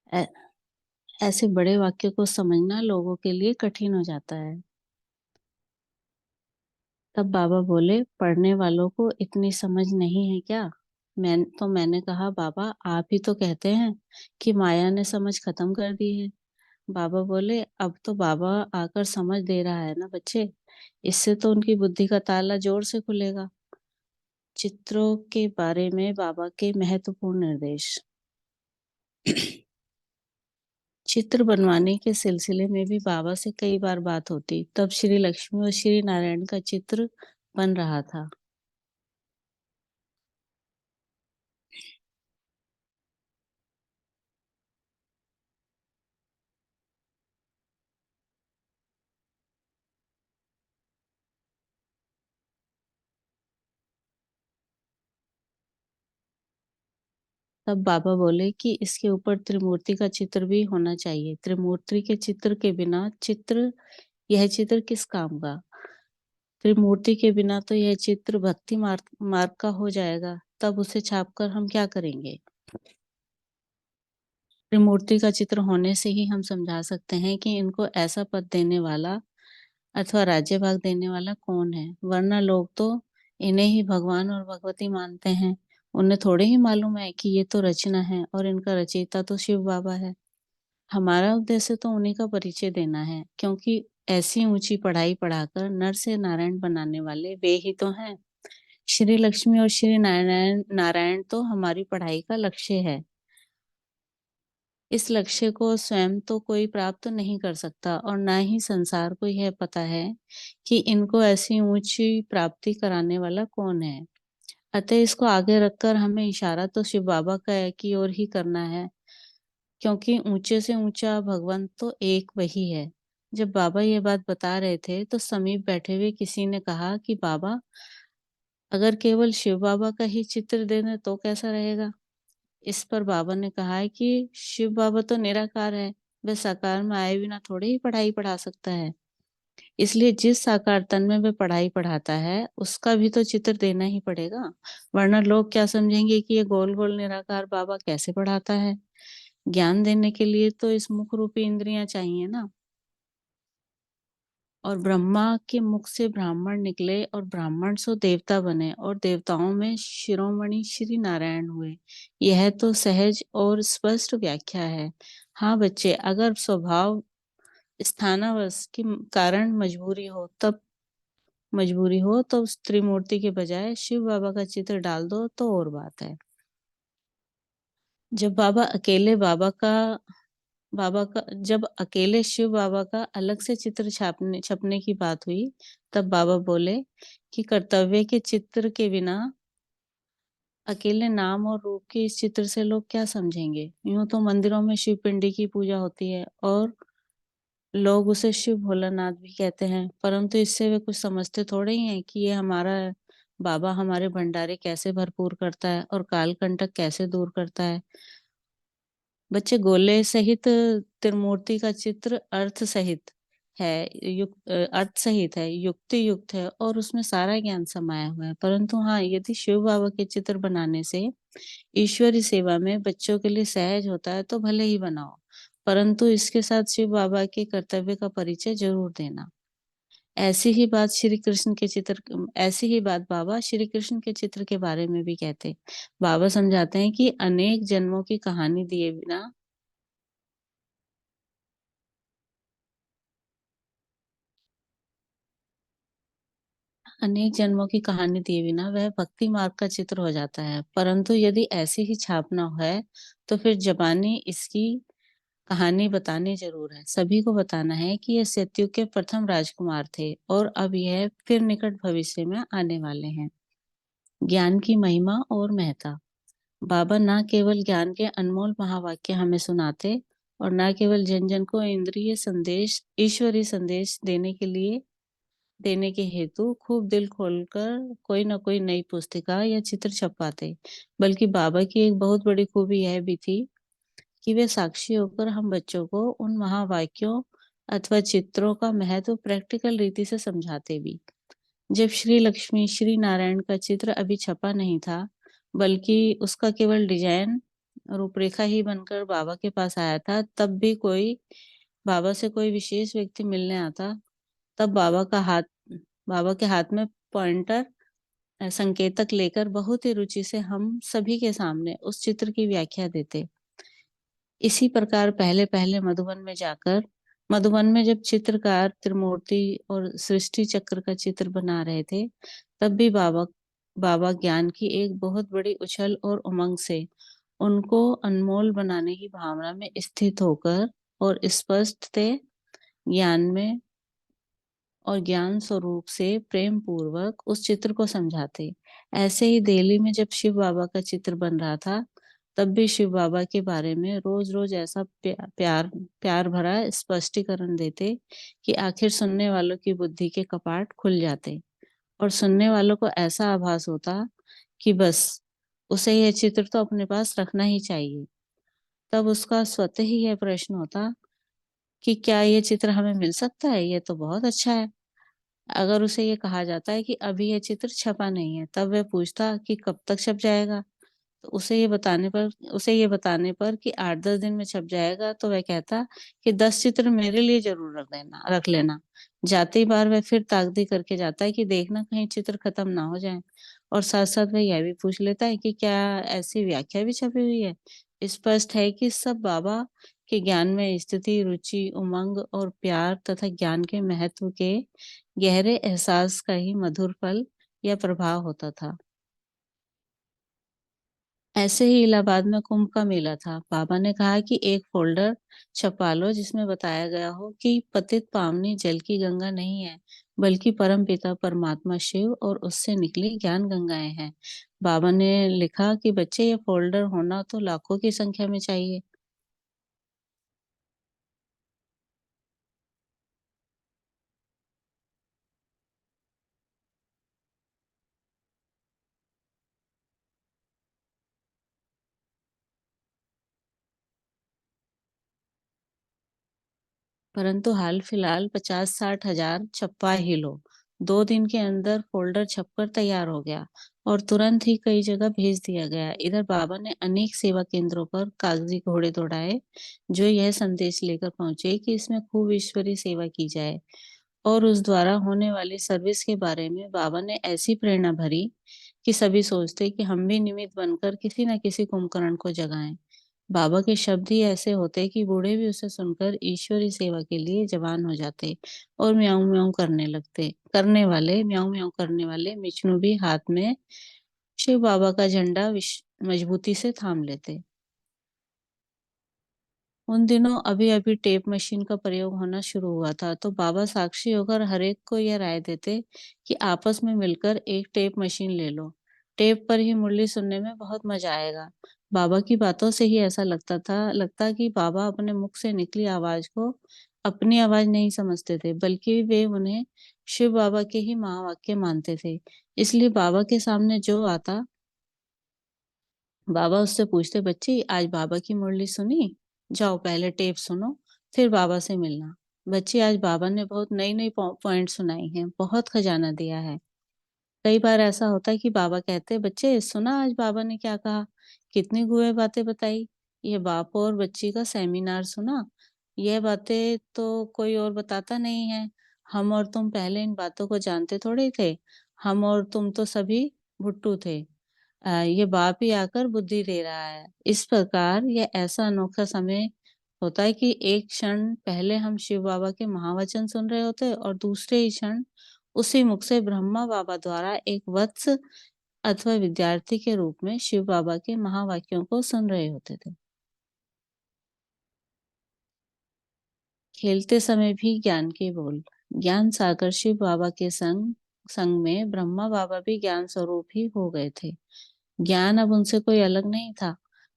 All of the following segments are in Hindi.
ऐ- ऐसे बड़े वाक्य को समझना लोगों के लिए कठिन हो जाता है। तब बाबा बोले, पढ़ने वालों को इतनी समझ नहीं है क्या? मैंने कहा, बाबा आप ही तो कहते हैं कि माया ने समझ खत्म कर दी है। बाबा बोले, अब तो बाबा आकर समझ दे रहा है ना बच्चे, इससे तो उनकी बुद्धि का ताला जोर से खुलेगा। चित्रों के बारे में बाबा के महत्वपूर्ण निर्देश। चित्र बनवाने के सिलसिले में भी बाबा से कई बार बात होती। तब श्री लक्ष्मी और श्री नारायण का चित्र बन रहा था। तब बाबा बोले कि इसके ऊपर त्रिमूर्ति का चित्र भी होना चाहिए। त्रिमूर्ति के चित्र के बिना यह चित्र किस काम का? त्रिमूर्ति के बिना तो यह चित्र भक्ति मार्ग मार्ग का हो जाएगा। तब उसे छापकर हम क्या करेंगे? त्रिमूर्ति का चित्र होने से ही हम समझा सकते हैं कि इनको ऐसा पद देने वाला अथवा राज्य भाग देने वाला कौन है, वरना लोग तो इन्हें ही भगवान और भगवती मानते हैं। उन्हें थोड़े ही मालूम है कि ये तो रचना है और इनका रचयिता तो शिव बाबा है। हमारा उद्देश्य तो उन्हीं का परिचय देना है, क्योंकि ऐसी ऊंची पढ़ाई पढ़ाकर नर से नारायण बनाने वाले वे ही तो हैं। श्री लक्ष्मी और श्री नारायण नारायण तो हमारी पढ़ाई का लक्ष्य है। इस लक्ष्य को स्वयं तो कोई प्राप्त नहीं कर सकता और ना ही संसार को यह पता है कि इनको ऐसी ऊंची प्राप्ति कराने वाला कौन है। अतः इसको आगे रखकर हमें इशारा तो शिव बाबा का की ओर ही करना है, क्योंकि ऊंचे से ऊंचा भगवान तो एक वही है। जब बाबा ये बात बता रहे थे तो समीप बैठे हुए किसी ने कहा कि बाबा, अगर केवल शिव बाबा का ही चित्र दे दें तो कैसा रहेगा? इस पर बाबा ने कहा है कि शिव बाबा तो निराकार है, वह साकार में आए बिना थोड़े ही पढ़ाई पढ़ा सकता है। इसलिए जिस साकार तन में वह पढ़ाई पढ़ाता है उसका भी तो चित्र देना ही पड़ेगा, वरना लोग क्या समझेंगे कि ये गोल गोल निराकार बाबा कैसे पढ़ाता है। ज्ञान देने के लिए तो इस मुख रूपी इंद्रियां चाहिए ना। और ब्रह्मा के मुख से ब्राह्मण निकले और ब्राह्मण सो देवता बने और देवताओं में शिरोमणि श्री नारायण हुए। यह तो सहज और स्पष्ट व्याख्या है। हाँ बच्चे, अगर स्वभाव स्थानावश के कारण मजबूरी हो तो उस त्रिमूर्ति के बजाय शिव बाबा का चित्र डाल दो तो और बात है। जब बाबा अकेले बाबा का बाबा का जब अकेले शिव बाबा का अलग से चित्र छपने की बात हुई, तब बाबा बोले कि कर्तव्य के चित्र के बिना अकेले नाम और रूप के इस चित्र से लोग क्या समझेंगे? यूं तो मंदिरों में शिव पिंडी की पूजा होती है और लोग उसे शिव भोलानाथ भी कहते हैं, परंतु इससे वे कुछ समझते थोड़े ही हैं कि ये हमारा बाबा हमारे भंडारे कैसे भरपूर करता है और काल कंटक कैसे दूर करता है। बच्चे, गोले सहित त्रिमूर्ति का चित्र अर्थ सहित है, युक्ति युक्त है और उसमें सारा ज्ञान समाया हुआ है। परंतु हाँ, यदि शिव बाबा के चित्र बनाने से ईश्वरी सेवा में बच्चों के लिए सहज होता है तो भले ही बनाओ, परंतु इसके साथ शिव बाबा के कर्तव्य का परिचय जरूर देना। ऐसी ही बात बाबा श्री कृष्ण के चित्र के बारे में भी कहते। बाबा समझाते हैं कि अनेक जन्मों की कहानी दिए बिना वह भक्ति मार्ग का चित्र हो जाता है। परंतु यदि ऐसी ही छापना है तो फिर जबानी इसकी कहानी बतानी जरूर है। सभी को बताना है कि ये सतयुग के प्रथम राजकुमार थे और अब यह फिर निकट भविष्य में आने वाले हैं। ज्ञान की महिमा और महत्ता। बाबा न केवल ज्ञान के अनमोल महावाक्य हमें सुनाते और न केवल जन जन को इंद्रिय संदेश ईश्वरीय संदेश देने के हेतु खूब दिल खोलकर कोई न कोई नई पुस्तिका या चित्र छपवाते, बल्कि बाबा की एक बहुत बड़ी खूबी यह भी थी कि वे साक्षी होकर हम बच्चों को उन महावाक्यों अथवा चित्रों का महत्व प्रैक्टिकल रीति से समझाते भी। जब श्री लक्ष्मी श्री नारायण का चित्र अभी छपा नहीं था, बल्कि उसका केवल डिजाइन रूपरेखा ही बनकर बाबा के पास आया था, तब भी कोई बाबा से कोई विशेष व्यक्ति मिलने आता, तब बाबा के हाथ में पॉइंटर संकेतक लेकर बहुत ही रुचि से हम सभी के सामने उस चित्र की व्याख्या देते। इसी प्रकार पहले-पहले मधुबन में जब चित्रकार त्रिमूर्ति और सृष्टि चक्र का चित्र बना रहे थे, तब भी बाबा ज्ञान की एक बहुत बड़ी उछल और उमंग से उनको अनमोल बनाने की भावना में स्थित होकर और स्पष्ट थे ज्ञान में और ज्ञान स्वरूप से प्रेम पूर्वक उस चित्र को समझाते। ऐसे ही दिल्ली में जब शिव बाबा का चित्र बन रहा था, तब भी शिव बाबा के बारे में रोज-रोज ऐसा प्यार भरा स्पष्टीकरण देते कि आखिर सुनने वालों की बुद्धि के कपाट खुल जाते और सुनने वालों को ऐसा आभास होता कि बस उसे यह चित्र तो अपने पास रखना ही चाहिए। तब उसका स्वतः ही यह प्रश्न होता कि क्या ये चित्र हमें मिल सकता है? ये तो बहुत अच्छा है। अगर उसे ये कहा जाता है कि अभी ये चित्र छपा नहीं है, तब वह पूछता कि कब तक छप जाएगा? तो उसे ये बताने पर कि 8-10 दिन में छप जाएगा, तो वह कहता कि 10 चित्र मेरे लिए ज़रूर रख लेना। जाते ही बार वह फिर ताकदी करके जाता है कि देखना कहीं चित्र खत्म ना हो जाएँ और साथ-साथ वह यह भी पूछ लेता है कि क्या ऐसी व्याख्या भी छपी हुई है? स्पष्ट है कि सब बाबा के ज्ञान में स्थिति, रुचि, उमंग और प्यार तथा ज्ञान के महत्व के गहरे एहसास का ही मधुर फल या प्रभाव होता था। ऐसे ही इलाहाबाद में कुंभ का मेला था। बाबा ने कहा कि एक फ़ोल्डर छपवा लो जिसमें बताया गया हो कि पतित पावनी जल की गंगा नहीं है, बल्कि परमपिता परमात्मा शिव और उससे निकली ज्ञान गंगाएँ हैं। बाबा ने लिखा कि बच्चे ये फ़ोल्डर होना तो लाखों की संख्या में चाहिए। परंतु हाल-फिलहाल 50-60 हज़ार छपवा ही लो। 2 दिन के अंदर फ़ोल्डर छपकर तैयार हो गया और तुरंत ही कई जगह भेज दिया गया। इधर बाबा ने अनेक सेवा केंद्रों पर कागज़ी घोड़े दौड़ाए, जो यह संदेश लेकर पहुँचे कि इसमें खूब ईश्वरीय सेवा की जाए और उस द्वारा होने वाली सर्विस के बारे में बाबा ने ऐसी प्रेरणा भरी कि सभी सोचते कि हम भी निमित्त बनकर किसी न किसी कुंभकर्ण को जगाएँ। बाबा के शब्द ही ऐसे होते कि बूढ़े भी उसे सुनकर ईश्वरी सेवा के लिए जवान हो जाते और म्याऊं-म्याऊं म्याऊं-म्याऊं करने वाले मिचनू भी हाथ में शिव बाबा का झंडा मजबूती से थाम लेते। उन दिनों अभी-अभी टेप मशीन का प्रयोग होना शुरू हुआ था, तो बाबा साक्षी होकर हर एक को यह राय देते कि आपस में मिलकर एक टेप मशीन ले लो। टेप पर ही मुरली सुनने में बहुत मजा आएगा। बाबा की बातों से ही ऐसा लगता कि बाबा अपने मुख से निकली आवाज को अपनी आवाज नहीं समझते थे, बल्कि वे उन्हें शिव बाबा के ही महावाक्य मानते थे। इसलिए बाबा के सामने जो आता बाबा उससे पूछते, बच्ची आज बाबा की मुरली सुनी? जाओ पहले टेप सुनो, फिर बाबा से मिलना। बच्ची आज बाबा ने बहुत नई-नई पॉइंट सुनाई हैं, बहुत खजाना दिया है। कई बार ऐसा होता है कि बाबा कहते हैं, बच्चे सुना आज बाबा ने क्या कहा? कितनी गुए बातें बताई। ये बाप और बच्ची का सेमिनार सुना। यह बातें तो कोई और बताता नहीं है। हम और तुम पहले इन बातों को जानते थोड़े थे। हम और तुम तो सभी भुट्टू थे। ये बाप ही आकर बुद्धि दे रहा है। इस प्रकार यह ऐसा अनोखा समय होता है कि एक क्षण पहले हम शिव बाबा के महावचन सुन रहे होते और दूसरे ही क्षण उसी मुख से ब्रह्मा बाबा द्वारा एक वत्स अथवा विद्यार्थी के रूप में शिव बाबा के महावाक्यों को सुन रहे होते थे। खेलते समय भी ज्ञान के बोल। ज्ञान सागर शिव बाबा के संग संग में ब्रह्मा बाबा भी ज्ञान स्वरूप ही हो गए थे। ज्ञान अब उनसे कोई अलग नहीं था,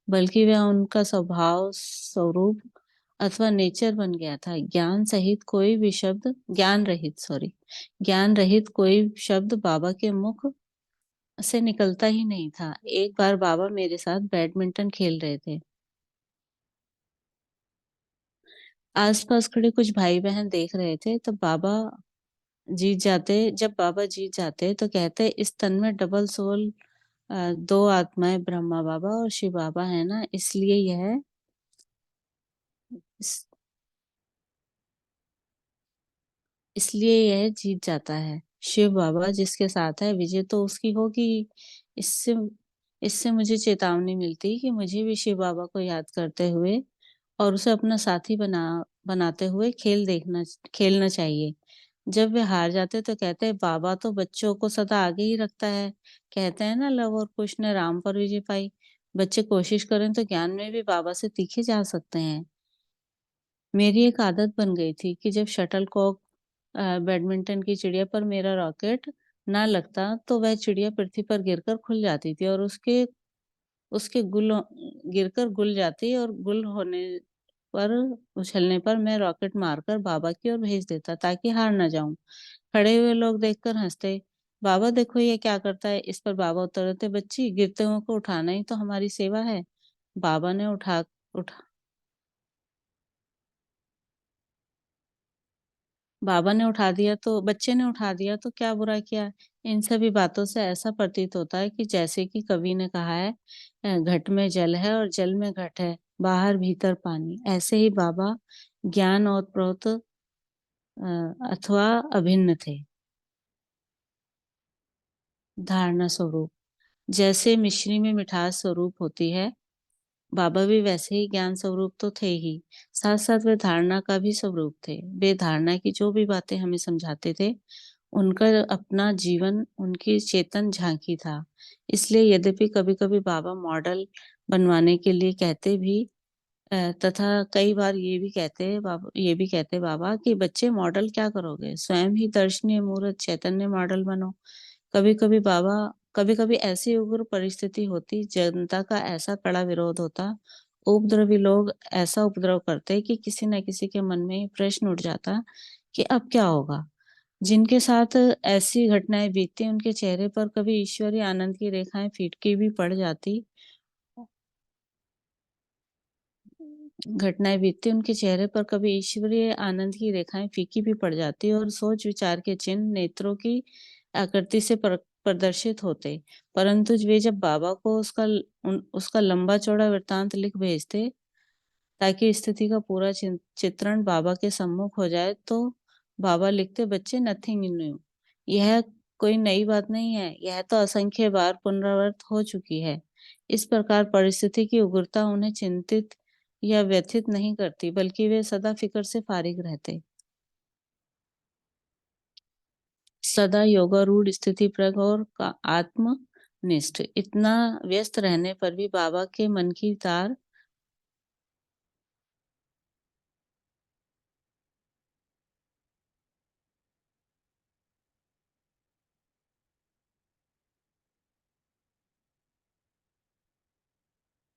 बल्कि वह उनका स्वभाव स्वरूप अथवा नेचर बन गया था। ज्ञान रहित कोई शब्द बाबा के मुख से निकलता ही नहीं था। एक बार बाबा मेरे साथ बैडमिंटन खेल रहे थे। आस-पास खड़े कुछ भाई-बहन देख रहे थे, जब बाबा जीत जाते तो कहते इस तन में डबल सोल 2 आत्माएँ ब्रह्मा बाबा और शिव बाबा हैं ना, इस इसलिए यह जीत जाता है। शिव बाबा जिसके साथ है विजय तो उसकी होगी ही। इससे इससे मुझे चेतावनी मिलती है कि मुझे भी शिव बाबा को याद करते हुए और उसे अपना साथी बनाते हुए खेलना चाहिए। जब वे हार जाते तो कहते हैं बाबा तो बच्चों को सदा आगे ही रखता है। कहते हैं ना लव और कुश ने राम पर विजय पाई। बच्चे कोशिश करें तो ज्ञान में भी बाबा से तीखे जा सकते हैं। मेरी एक आदत बन गई थी कि जब शटलकॉक बैडमिंटन की चिड़िया पर मेरा रॉकेट ना लगता तो वह चिड़िया पृथ्वी पर गिरकर खुल जाती थी और उसके उसके गुल गिरकर गुल जाती और गुल होने पर उछलने पर मैं रॉकेट मारकर बाबा की ओर भेज देता ताकि हार ना जाऊं। खड़े हुए लोग देखकर हंसते। बाबा देखो ये क्या करता है। इस पर बाबा उत्तर देते, बच्ची गिरते हुए को उठाना ही तो हमारी सेवा है। बाबा ने उठा बाबा ने उठा दिया तो बच्चे ने उठा दिया तो क्या बुरा किया। इन सभी बातों से ऐसा प्रतीत होता है कि जैसे कि कवि ने कहा है, घट में जल है और जल में घट है, बाहर भीतर पानी। ऐसे ही बाबा ज्ञान और प्रोत अथवा अभिन्न थे। धारणा स्वरूप जैसे मिश्री में मिठास स्वरूप होती है, बाबा भी वैसे ही ज्ञान स्वरूप तो थे ही, साथ साथ वे धारणा का भी स्वरूप थे। वे धारणा की जो भी बातें हमें समझाते थे, उनका अपना जीवन उनकी चेतन झांकी था। इसलिए यद्यपि कभी-कभी बाबा मॉडल बनवाने के लिए कहते भी तथा कई बार ये भी कहते बाबा कि बच्चे मॉडल क्या करोगे? स्वयं ही दर्शनीय मूर्त चैतन्य मॉडल बनो। कभी-कभी बाबा कभी-कभी ऐसी उग्र परिस्थिति होती, जनता का ऐसा कड़ा विरोध होता, उपद्रवी लोग ऐसा उपद्रव करते कि किसी न किसी के मन में ये प्रश्न उठ जाता कि अब क्या होगा? जिनके साथ ऐसी घटनाएँ बीतती, उनके चेहरे पर कभी ईश्वरीय आनंद की रेखाएँ फीकी भी पड़ जाती घटनाएँ बीतती, उनके चेहरे पर कभी ईश्वरीय आनंद की रेखाएँ फीकी भी पड़ जाती और सोच विचार के चिन्ह नेत्रों की आकृति से प्रदर्शित होते। परंतु वे जब बाबा को उसका लंबा चौड़ा वृत्तांत लिख भेजते ताकि स्थिति का पूरा चित्रण बाबा के सम्मुख हो जाए, तो बाबा लिखते, बच्चे नथिंग न्यू। यह कोई नई बात नहीं है, यह तो असंख्य बार पुनरावृत्त हो चुकी है। इस प्रकार परिस्थिति की उग्रता उन्हें चिंतित या व्यथित नहीं करती, बल्कि वे सदा फिक्र से फारिग रहते। सदा योगारूढ़, स्थितिप्रज्ञ और आत्मनिष्ठ। इतना व्यस्त रहने पर भी बाबा के मन की तार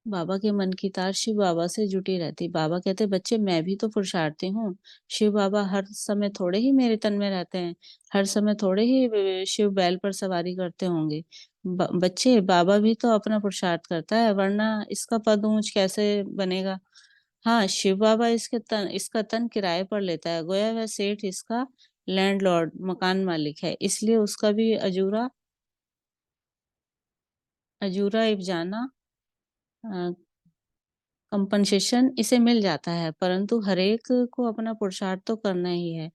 बाबा के मन की तार शिव बाबा से जुटी रहती। बाबा कहते, बच्चे मैं भी तो पुरुषार्थी हूँ। शिव बाबा हर समय थोड़े ही मेरे तन में रहते हैं। हर समय थोड़े ही शिव बैल पर सवारी करते होंगे। बच्चे बाबा भी तो अपना पुरुषार्थ करता है, वरना इसका पद ऊंच कैसे बनेगा। हाँ, शिव बाबा इसका तन किराए पर लेता है। गोया वह सेठ इसका लैंडलॉर्ड मकान मालिक है। इसलिए उसका भी अजूरा अजूरा इवजाना कंपनसेशन इसे मिल जाता है, परंतु हरेक को अपना पुरुषार्थ तो करना ही है।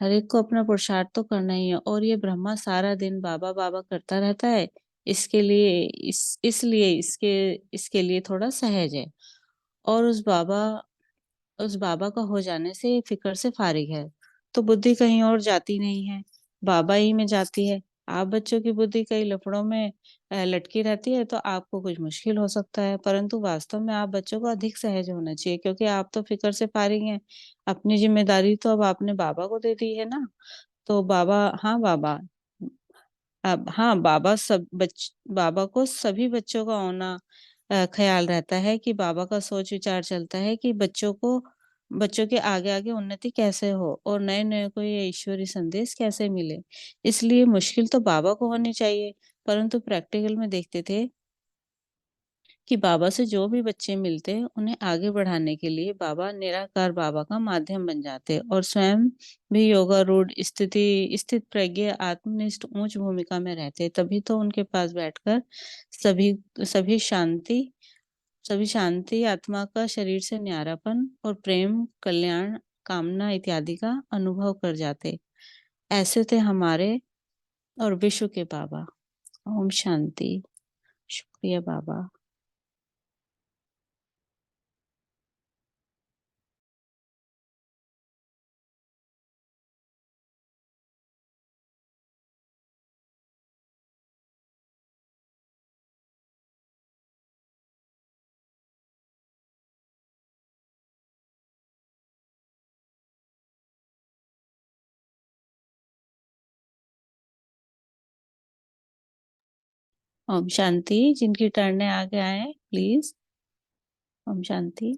हरेक को अपना पुरुषार्थ तो करना ही है और ये ब्रह्मा सारा दिन बाबा बाबा करता रहता है। इसके लिए इसलिए इसके लिए थोड़ा सहज है और उस बाबा का हो जाने से ये फिक्र से फारिग है। तो बुद्धि कहीं और जाती नहीं है, बाबा ही में जाती है। आप बच्चों की बुद्धि कई लफड़ों में लटकी रहती है तो आपको कुछ मुश्किल हो सकता है, परंतु वास्तव में आप बच्चों को अधिक सहज होना चाहिए क्योंकि आप तो फिक्र से फारिग हैं। अपनी जिम्मेदारी तो अब आपने बाबा को दे दी है ना। तो बाबा को सभी बच्चों का होना ख्याल रहता है कि बाबा का सोच विचार चलता है कि बच्चों के आगे-आगे उन्नति कैसे हो और नए-नए को ये ईश्वरी संदेश कैसे मिले। इसलिए मुश्किल तो बाबा को होनी चाहिए, परंतु प्रैक्टिकल में देखते थे कि बाबा से जो भी बच्चे मिलते, उन्हें आगे बढ़ाने के लिए बाबा निराकार बाबा का माध्यम बन जाते और स्वयं भी योगारूढ़, स्थित प्रज्ञ, आत्मनिष्ठ उच्च भूमिका में रहते। तभी तो उनके पास बैठकर सभी सभी शांति सभी शांति, आत्मा का शरीर से न्यारापन और प्रेम, कल्याण, कामना इत्यादि का अनुभव कर जाते। ऐसे थे हमारे और विश्व के बाबा। ओम शांति। शुक्रिया बाबा। ओम शांति। जिनकी टर्न है आगे आए प्लीज। ओम शांति।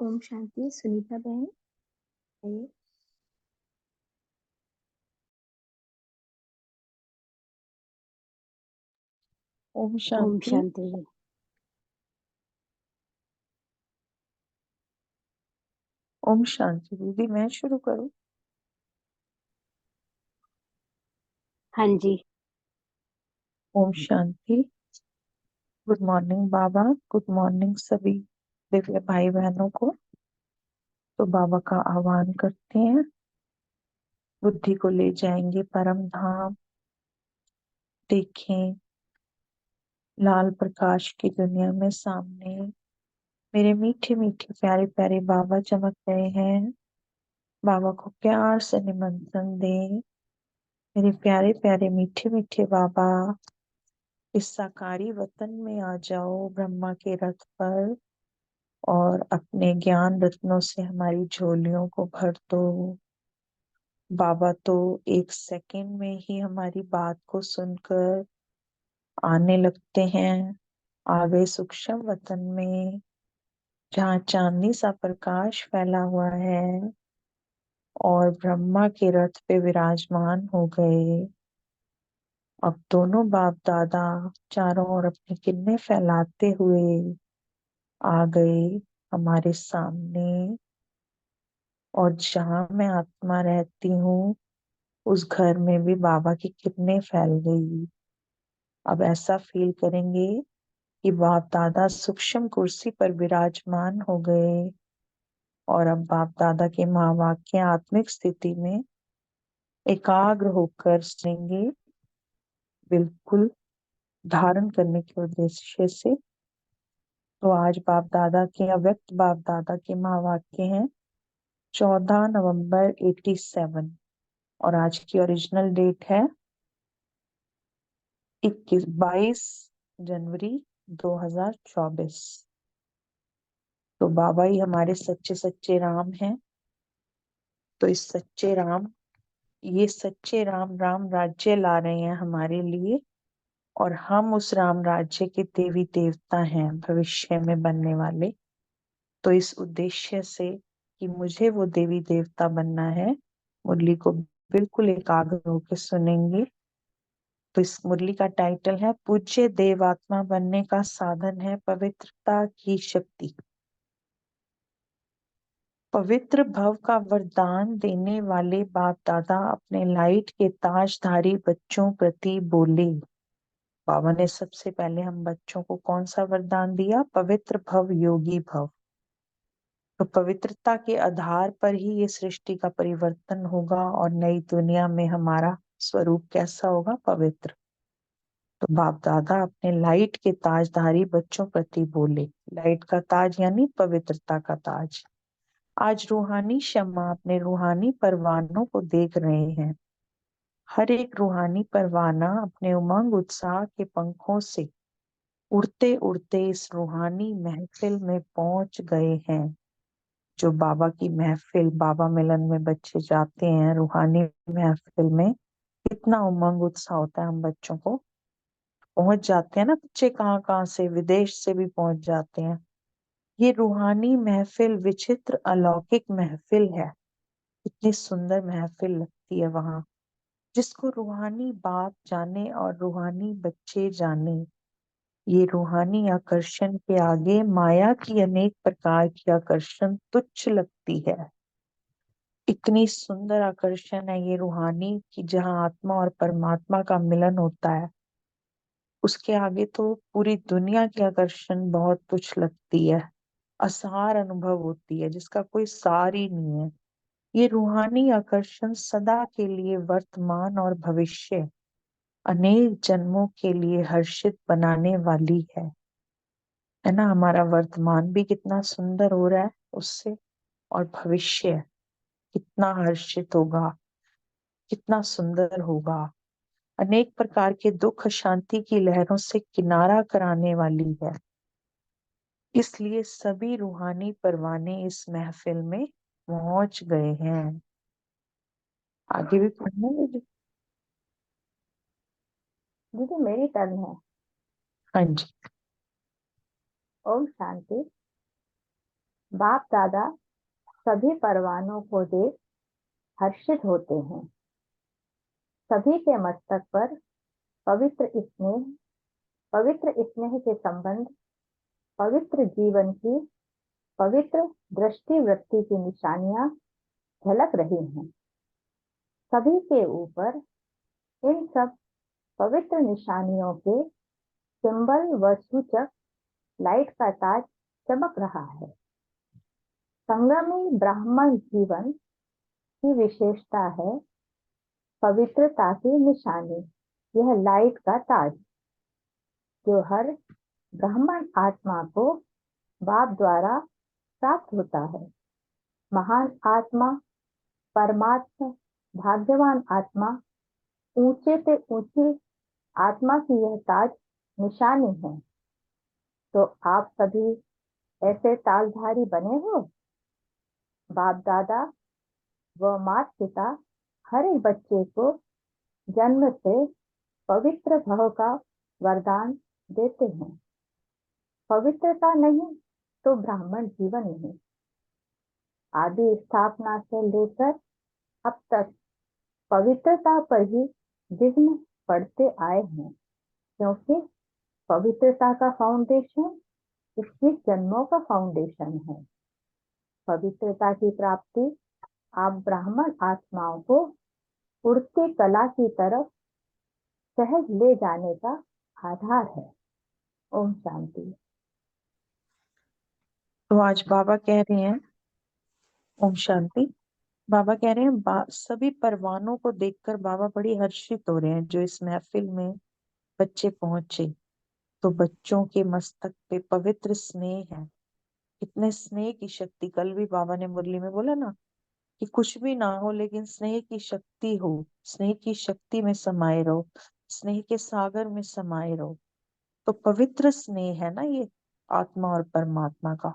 ओम शांति। सुनीता बहन आइए। ओम ओम शांति। शांति। ओम शांति। दीदी मैं शुरू करूं? हाँ जी। ओम शांति। गुड मॉर्निंग बाबा, गुड मॉर्निंग सभी दिव्य भाई बहनों को। तो बाबा का आह्वान करते हैं। बुद्धि को ले जाएंगे परम धाम। देखें लाल प्रकाश की दुनिया में सामने मेरे मीठे मीठे प्यारे प्यारे बाबा चमक रहे हैं। बाबा को प्यार से निमंत्रण दें। मेरे प्यारे प्यारे मीठे मीठे बाबा, इस साकारी वतन में आ जाओ ब्रह्मा के रथ पर और अपने ज्ञान रत्नों से हमारी झोलियों को भर दो। बाबा तो एक सेकंड में ही हमारी बात को सुनकर आने लगते हैं। आ गए सूक्ष्म वतन में, जहाँ चांदनी सा प्रकाश फैला हुआ है और ब्रह्मा के रथ पे विराजमान हो गए। अब दोनों बाप दादा चारों ओर अपनी किरणें फैलाते हुए आ गए हमारे सामने। और जहाँ मैं आत्मा रहती हूँ उस घर में भी बाबा की किरणें फैल गई। अब ऐसा फील करेंगे कि बाप दादा सूक्ष्म कुर्सी पर विराजमान हो गए और अब बाप दादा के महावाक्य आत्मिक स्थिति में एकाग्र होकर सुनेंगे, बिल्कुल धारण करने के उद्देश्य से। तो आज बाप दादा के अव्यक्त बाप दादा के महावाक्य हैं 14 नवंबर 87 और आज की ओरिजिनल डेट है 22 जनवरी 2024। तो बाबा ही हमारे सच्चे सच्चे राम हैं। तो इस सच्चे राम, ये सच्चे राम राम राज्य ला रहे हैं हमारे लिए और हम उस राम राज्य के देवी देवता हैं भविष्य में बनने वाले। तो इस उद्देश्य से कि मुझे वो देवी देवता बनना है, मुरली को बिल्कुल एकाग्र होकर सुनेंगे। तो इस मुरली का टाइटल है पूज्य देवात्मा बनने का साधन है पवित्रता की शक्ति। पवित्र भव का वरदान देने वाले बाप दादा अपने लाइट के ताजधारी बच्चों प्रति बोले। बाबा ने सबसे पहले हम बच्चों को कौन सा वरदान दिया? पवित्र भव, योगी भव। तो पवित्रता के आधार पर ही ये सृष्टि का परिवर्तन होगा और नई दुनिया में हमारा स्वरूप कैसा होगा? पवित्र। तो बाप दादा अपने लाइट के ताजधारी बच्चों प्रति बोले। लाइट का ताज यानी पवित्रता का ताज। आज रूहानी शम्मा अपने रूहानी परवानों को देख रहे हैं। हर एक रूहानी परवाना अपने उमंग उत्साह के पंखों से उड़ते उड़ते इस रूहानी महफिल में पहुंच गए हैं। जो बाबा की महफिल, बाबा मिलन में बच्चे जाते हैं, रूहानी महफिल में कितना उमंग उत्साह होता है। हम बच्चों को पहुंच जाते हैं ना, बच्चे कहाँ कहाँ से, विदेश से भी पहुंच जाते हैं। ये रूहानी महफिल विचित्र अलौकिक महफिल है। इतनी सुंदर महफिल लगती है वहां। जिसको रूहानी बाप जाने और रूहानी बच्चे जाने, ये रूहानी आकर्षण के आगे माया की अनेक प्रकार की आकर्षण तुच्छ लगती है। इतनी सुंदर आकर्षण है ये रूहानी की, जहाँ आत्मा और परमात्मा का मिलन होता है। उसके आगे तो पूरी दुनिया की आकर्षण बहुत तुच्छ लगती है। असार अनुभव होती है जिसका कोई सार ही नहीं है। ये रूहानी आकर्षण सदा के लिए वर्तमान और भविष्य अनेक जन्मों के लिए हर्षित बनाने वाली है ना। हमारा वर्तमान भी कितना सुंदर हो रहा है उससे, और भविष्य कितना हर्षित होगा, कितना सुंदर होगा। अनेक प्रकार के दुख शांति की लहरों से किनारा कराने वाली है। इसलिए सभी रूहानी परवाने इस महफिल में पहुंच गए हैं। आगे भी पढ़ना है दीदी? दीदी मेरी टर्न है। हाँ जी। ओम शांति। बाप दादा सभी परवानों को देख हर्षित होते हैं। सभी के मस्तक पर पवित्र स्नेह के संबंध, पवित्र जीवन की पवित्र दृष्टि वृत्ति की निशानियां झलक रही हैं। सभी के ऊपर इन सब पवित्र निशानियों के सिंबल व सूचक लाइट का ताज चमक रहा है। संगमी ब्राह्मण जीवन की विशेषता है पवित्रता की निशानी, यह लाइट का ताज जो हर ब्राह्मण आत्मा को बाप द्वारा प्राप्त होता है। महान आत्मा, परमात्मा, भाग्यवान आत्मा, ऊंचे से ऊंची आत्मा की यह ताज निशानी है। तो आप सभी ऐसे ताजधारी बने हो। बाप दादा व माता पिता हर एक बच्चे को जन्म से पवित्र भव का वरदान देते हैं। पवित्रता नहीं तो ब्राह्मण जीवन नहीं। आदि स्थापना से लेकर अब तक पवित्रता पर ही विघ्न पड़ते आए हैं, क्योंकि पवित्रता का फाउंडेशन 21 जन्मों का फाउंडेशन है। पवित्रता की प्राप्ति आप ब्राह्मण आत्माओं को उड़ती कला की तरफ सहज ले जाने का आधार है। ओम शांति। तो आज बाबा कह रहे हैं, ओम शांति, बाबा कह रहे हैं सभी परवानों को देखकर बाबा बड़ी हर्षित हो रहे हैं जो इस महफिल में बच्चे पहुंचे। तो बच्चों के मस्तक पे पवित्र स्नेह है। इतने स्नेह की शक्ति, कल भी बाबा ने मुरली में बोला ना कि कुछ भी ना हो लेकिन स्नेह की शक्ति हो, स्नेह की शक्ति में समाये रहो, स्नेह के सागर में समाये रहो। तो पवित्र स्नेह है ना ये आत्मा और परमात्मा का।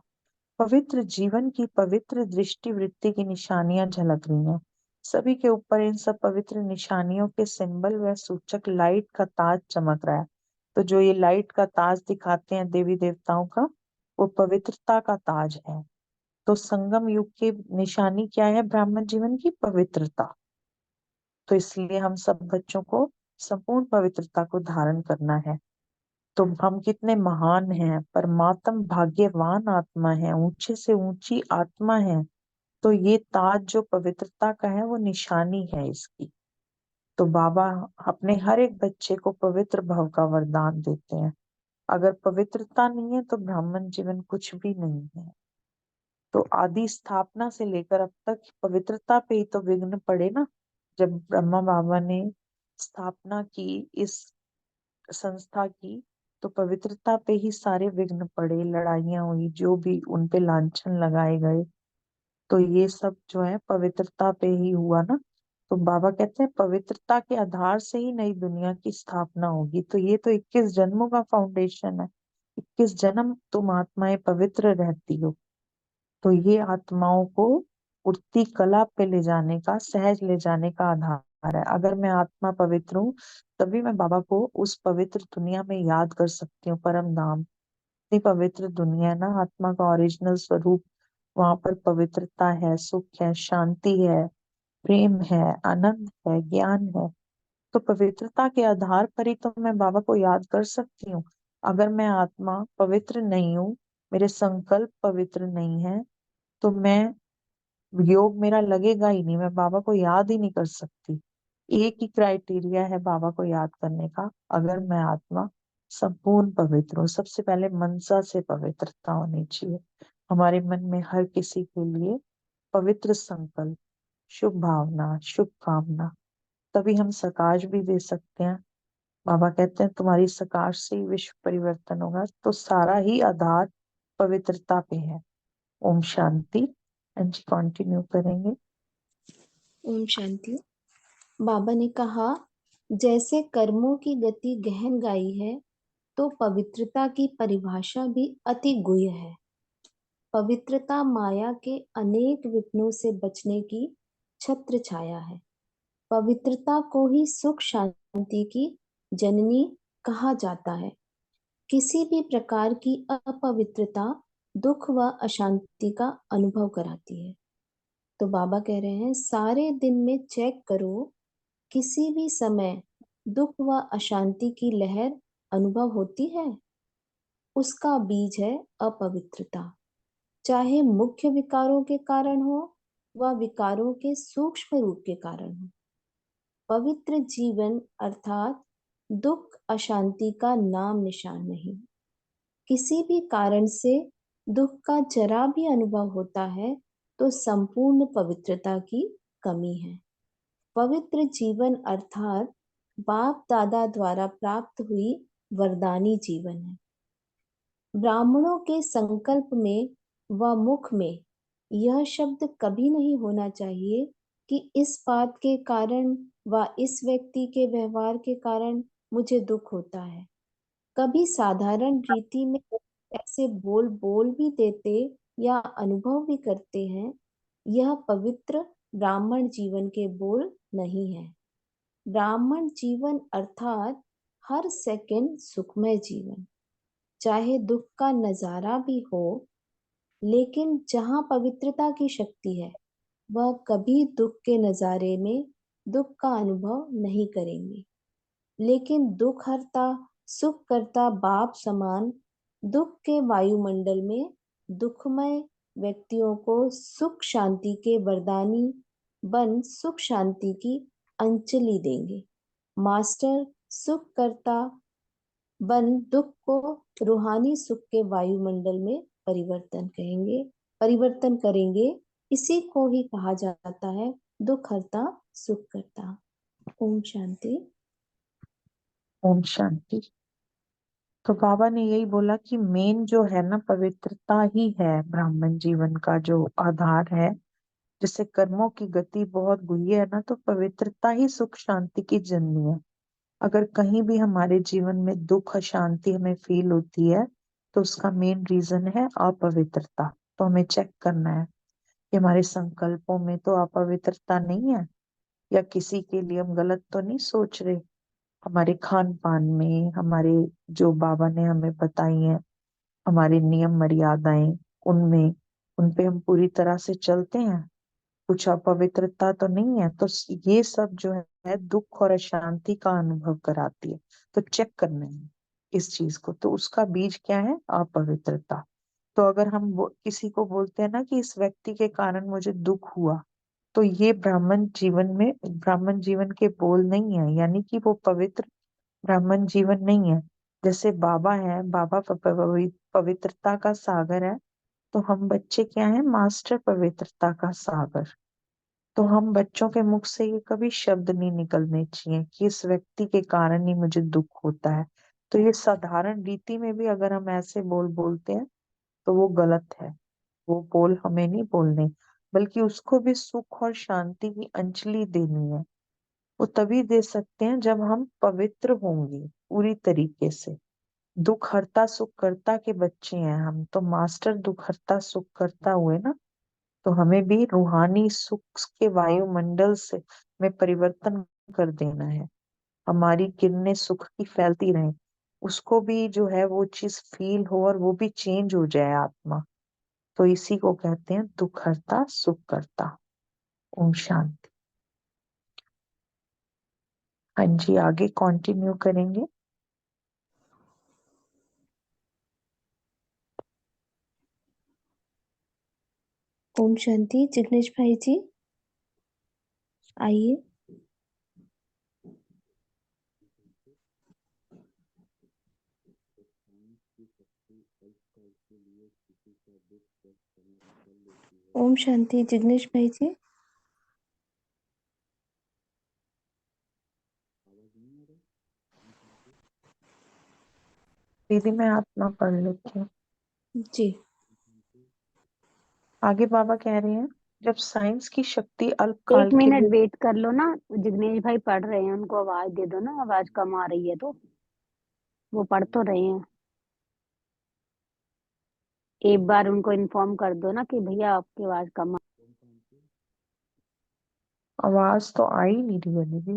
पवित्र जीवन की पवित्र दृष्टि वृत्ति की निशानियां झलक रही हैं। सभी के ऊपर इन सब पवित्र निशानियों के सिंबल व सूचक लाइट का ताज चमक रहा है। तो जो ये लाइट का ताज दिखाते हैं देवी देवताओं का, वो पवित्रता का ताज है। तो संगम युग की निशानी क्या है? ब्राह्मण जीवन की पवित्रता। तो इसलिए हम सब बच्चों को संपूर्ण पवित्रता को धारण करना है। तो हम कितने महान हैं, परमात्म भाग्यवान आत्मा है, ऊंचे से ऊंची आत्मा है। तो ये ताज जो पवित्रता का है वो निशानी है इसकी। तो बाबा अपने हर एक बच्चे को पवित्र भव का वरदान देते हैं। अगर पवित्रता नहीं है तो ब्राह्मण जीवन कुछ भी नहीं है। तो आदि स्थापना से लेकर अब तक पवित्रता पे ही तो विघ्न पड़े ना। जब ब्रह्मा बाबा ने स्थापना की इस संस्था की, तो पवित्रता पे ही सारे विघ्न पड़े, लड़ाइयां हुई, जो भी उन पे लांछन लगाए गए। तो ये सब जो है पवित्रता पे ही हुआ ना। तो बाबा कहते हैं पवित्रता के आधार से ही नई दुनिया की स्थापना होगी। तो ये तो 21 जन्मों का फाउंडेशन है। 21 जन्म तुम आत्माएं पवित्र रहती हो। तो ये आत्माओं को उठती कला पे ले जाने का, सहज ले जाने का आधार है। अगर मैं आत्मा पवित्र हूँ तभी मैं बाबा को उस पवित्र दुनिया में याद कर सकती हूँ। परम धाम इतनी पवित्र दुनिया है ना, आत्मा का ओरिजिनल स्वरूप। वहां पर पवित्रता है, सुख है, शांति है, प्रेम है, आनंद है, ज्ञान है। तो पवित्रता के आधार पर ही तो मैं बाबा को याद कर सकती हूँ। अगर मैं आत्मा पवित्र नहीं हूँ, मेरे संकल्प पवित्र नहीं है, तो मैं योग मेरा लगेगा ही नहीं, मैं बाबा को याद ही नहीं कर सकती। एक ही क्राइटेरिया है बाबा को याद करने का, अगर मैं आत्मा संपूर्ण पवित्र हूँ। सबसे पहले मनसा से पवित्रता होनी चाहिए हमारे मन में, हर किसी के लिए पवित्र संकल्प, शुभ भावना, शुभ कामना, तभी हम सकाश भी दे सकते हैं। बाबा कहते हैं तुम्हारी सकाश से ही विश्व परिवर्तन होगा। तो सारा ही आधार पवित्रता पे है। ओम शांति। जी कंटिन्यू करेंगे। ओम शांति। बाबा ने कहा, जैसे कर्मों की गति गहन गाई है, तो पवित्रता की परिभाषा भी अति गुह्य है। पवित्रता माया के अनेक विघ्नों से बचने की छत्र छाया है। पवित्रता को ही सुख शांति की जननी कहा जाता है। किसी भी प्रकार की अपवित्रता दुख व अशांति का अनुभव कराती है। तो बाबा कह रहे हैं, सारे दिन में चेक करो, किसी भी समय दुख व अशांति की लहर अनुभव होती है? उसका बीज है अपवित्रता। चाहे मुख्य विकारों के कारण हो व विकारों के सूक्ष्म रूप के कारण हो। पवित्र जीवन अर्थात दुख अशांति का नाम निशान नहीं। किसी भी कारण से दुख का जरा भी अनुभव होता है तो संपूर्ण पवित्रता की कमी है। पवित्र जीवन अर्थात बाप दादा द्वारा प्राप्त हुई वरदानी जीवन है। ब्राह्मणों के संकल्प में व मुख में यह शब्द कभी नहीं होना चाहिए कि इस बात के कारण व इस व्यक्ति के व्यवहार के कारण मुझे दुख होता है। कभी साधारण रीति में ऐसे बोल भी देते या अनुभव भी करते हैं। यह पवित्र ब्राह्मण जीवन के बोल नहीं है। ब्राह्मण जीवन अर्थात हर सेकंड सुखमय जीवन, चाहे दुख का नजारा भी हो, लेकिन जहाँ पवित्रता की शक्ति है वह कभी दुख के नजारे में दुख का अनुभव नहीं करेंगे। लेकिन दुख हरता सुख करता बाप समान दुख के वायुमंडल में दुखमय व्यक्तियों को सुख शांति के वरदानी बन सुख शांति की अंजलि देंगे। मास्टर सुख करता बन दुख को रूहानी सुख के वायुमंडल में परिवर्तन करेंगे। इसी को ही कहा जाता है दुख हरता सुख करता। ओम शांति। ओम शांति। तो बाबा ने यही बोला कि मेन जो है ना, पवित्रता ही है ब्राह्मण जीवन का जो आधार है। जैसे कर्मों की गति बहुत गुह्य है ना, तो पवित्रता ही सुख शांति की जननी है। अगर कहीं भी हमारे जीवन में दुख अशांति हमें फील होती है तो उसका मेन रीजन है अपवित्रता। तो हमें चेक करना है कि हमारे संकल्पों में तो अपवित्रता नहीं है, या किसी के लिए हम गलत तो नहीं सोच रहे। हमारे खान पान में, हमारे जो बाबा ने हमें बताई है, हमारे नियम मर्यादाएं, उनमें उन पे हम पूरी तरह से चलते हैं, कुछ अपवित्रता तो नहीं है। तो ये सब जो है दुख और अशांति का अनुभव कराती है। तो चेक करना है इस चीज को। तो उसका बीज क्या है? अपवित्रता। तो अगर हम किसी को बोलते हैं ना कि इस व्यक्ति के कारण मुझे दुख हुआ, तो ये ब्राह्मण जीवन के बोल नहीं है, यानी कि वो पवित्र ब्राह्मण जीवन नहीं है। जैसे बाबा है, बाबा पवित्रता का सागर है, तो हम बच्चे क्या है? मास्टर पवित्रता का सागर। तो हम बच्चों के मुख से ये कभी शब्द नहीं निकलने चाहिए कि इस व्यक्ति के कारण ही मुझे दुख होता है। तो ये साधारण रीति में भी अगर हम ऐसे बोलते हैं तो वो गलत है। वो बोल हमें नहीं बोलने। बल्कि उसको भी सुख और शांति की अंजलि देनी है। वो तभी दे सकते हैं जब हम पवित्र होंगे पूरी तरीके से। दुख हरता सुख करता के बच्चे हैं हम, तो मास्टर दुख हरता सुख करता हुए ना, तो हमें भी रूहानी सुख के वायुमंडल से में परिवर्तन कर देना है। हमारी किरणें सुख की फैलती रहें, उसको भी जो है वो चीज फील हो और वो भी चेंज हो जाए आत्मा। तो इसी को कहते हैं दुख हरता सुख करता। ओम शांति। हाँ जी, आगे कंटिन्यू करेंगे। ओम शांति। जिग्नेश भाई जी आइए। ओम शांति। जिग्नेश भाई जी। दीदी मैं आत्मा पढ़ लेती हूँ। जी। आगे बाबा कह रहे हैं, जब साइंस की शक्ति एक अल्पकाल के मिनट लिए। वेट कर लो ना, जिग्नेश भाई पढ़ रहे हैं, उनको आवाज दे दो ना, आवाज कम आ रही है तो वो पढ़ तो रहे हैं। एक बार उनको इन्फॉर्म कर दो ना कि भैया आपकी आवाज कम आ। आवाज तो आ ही नहीं रही है दीदी।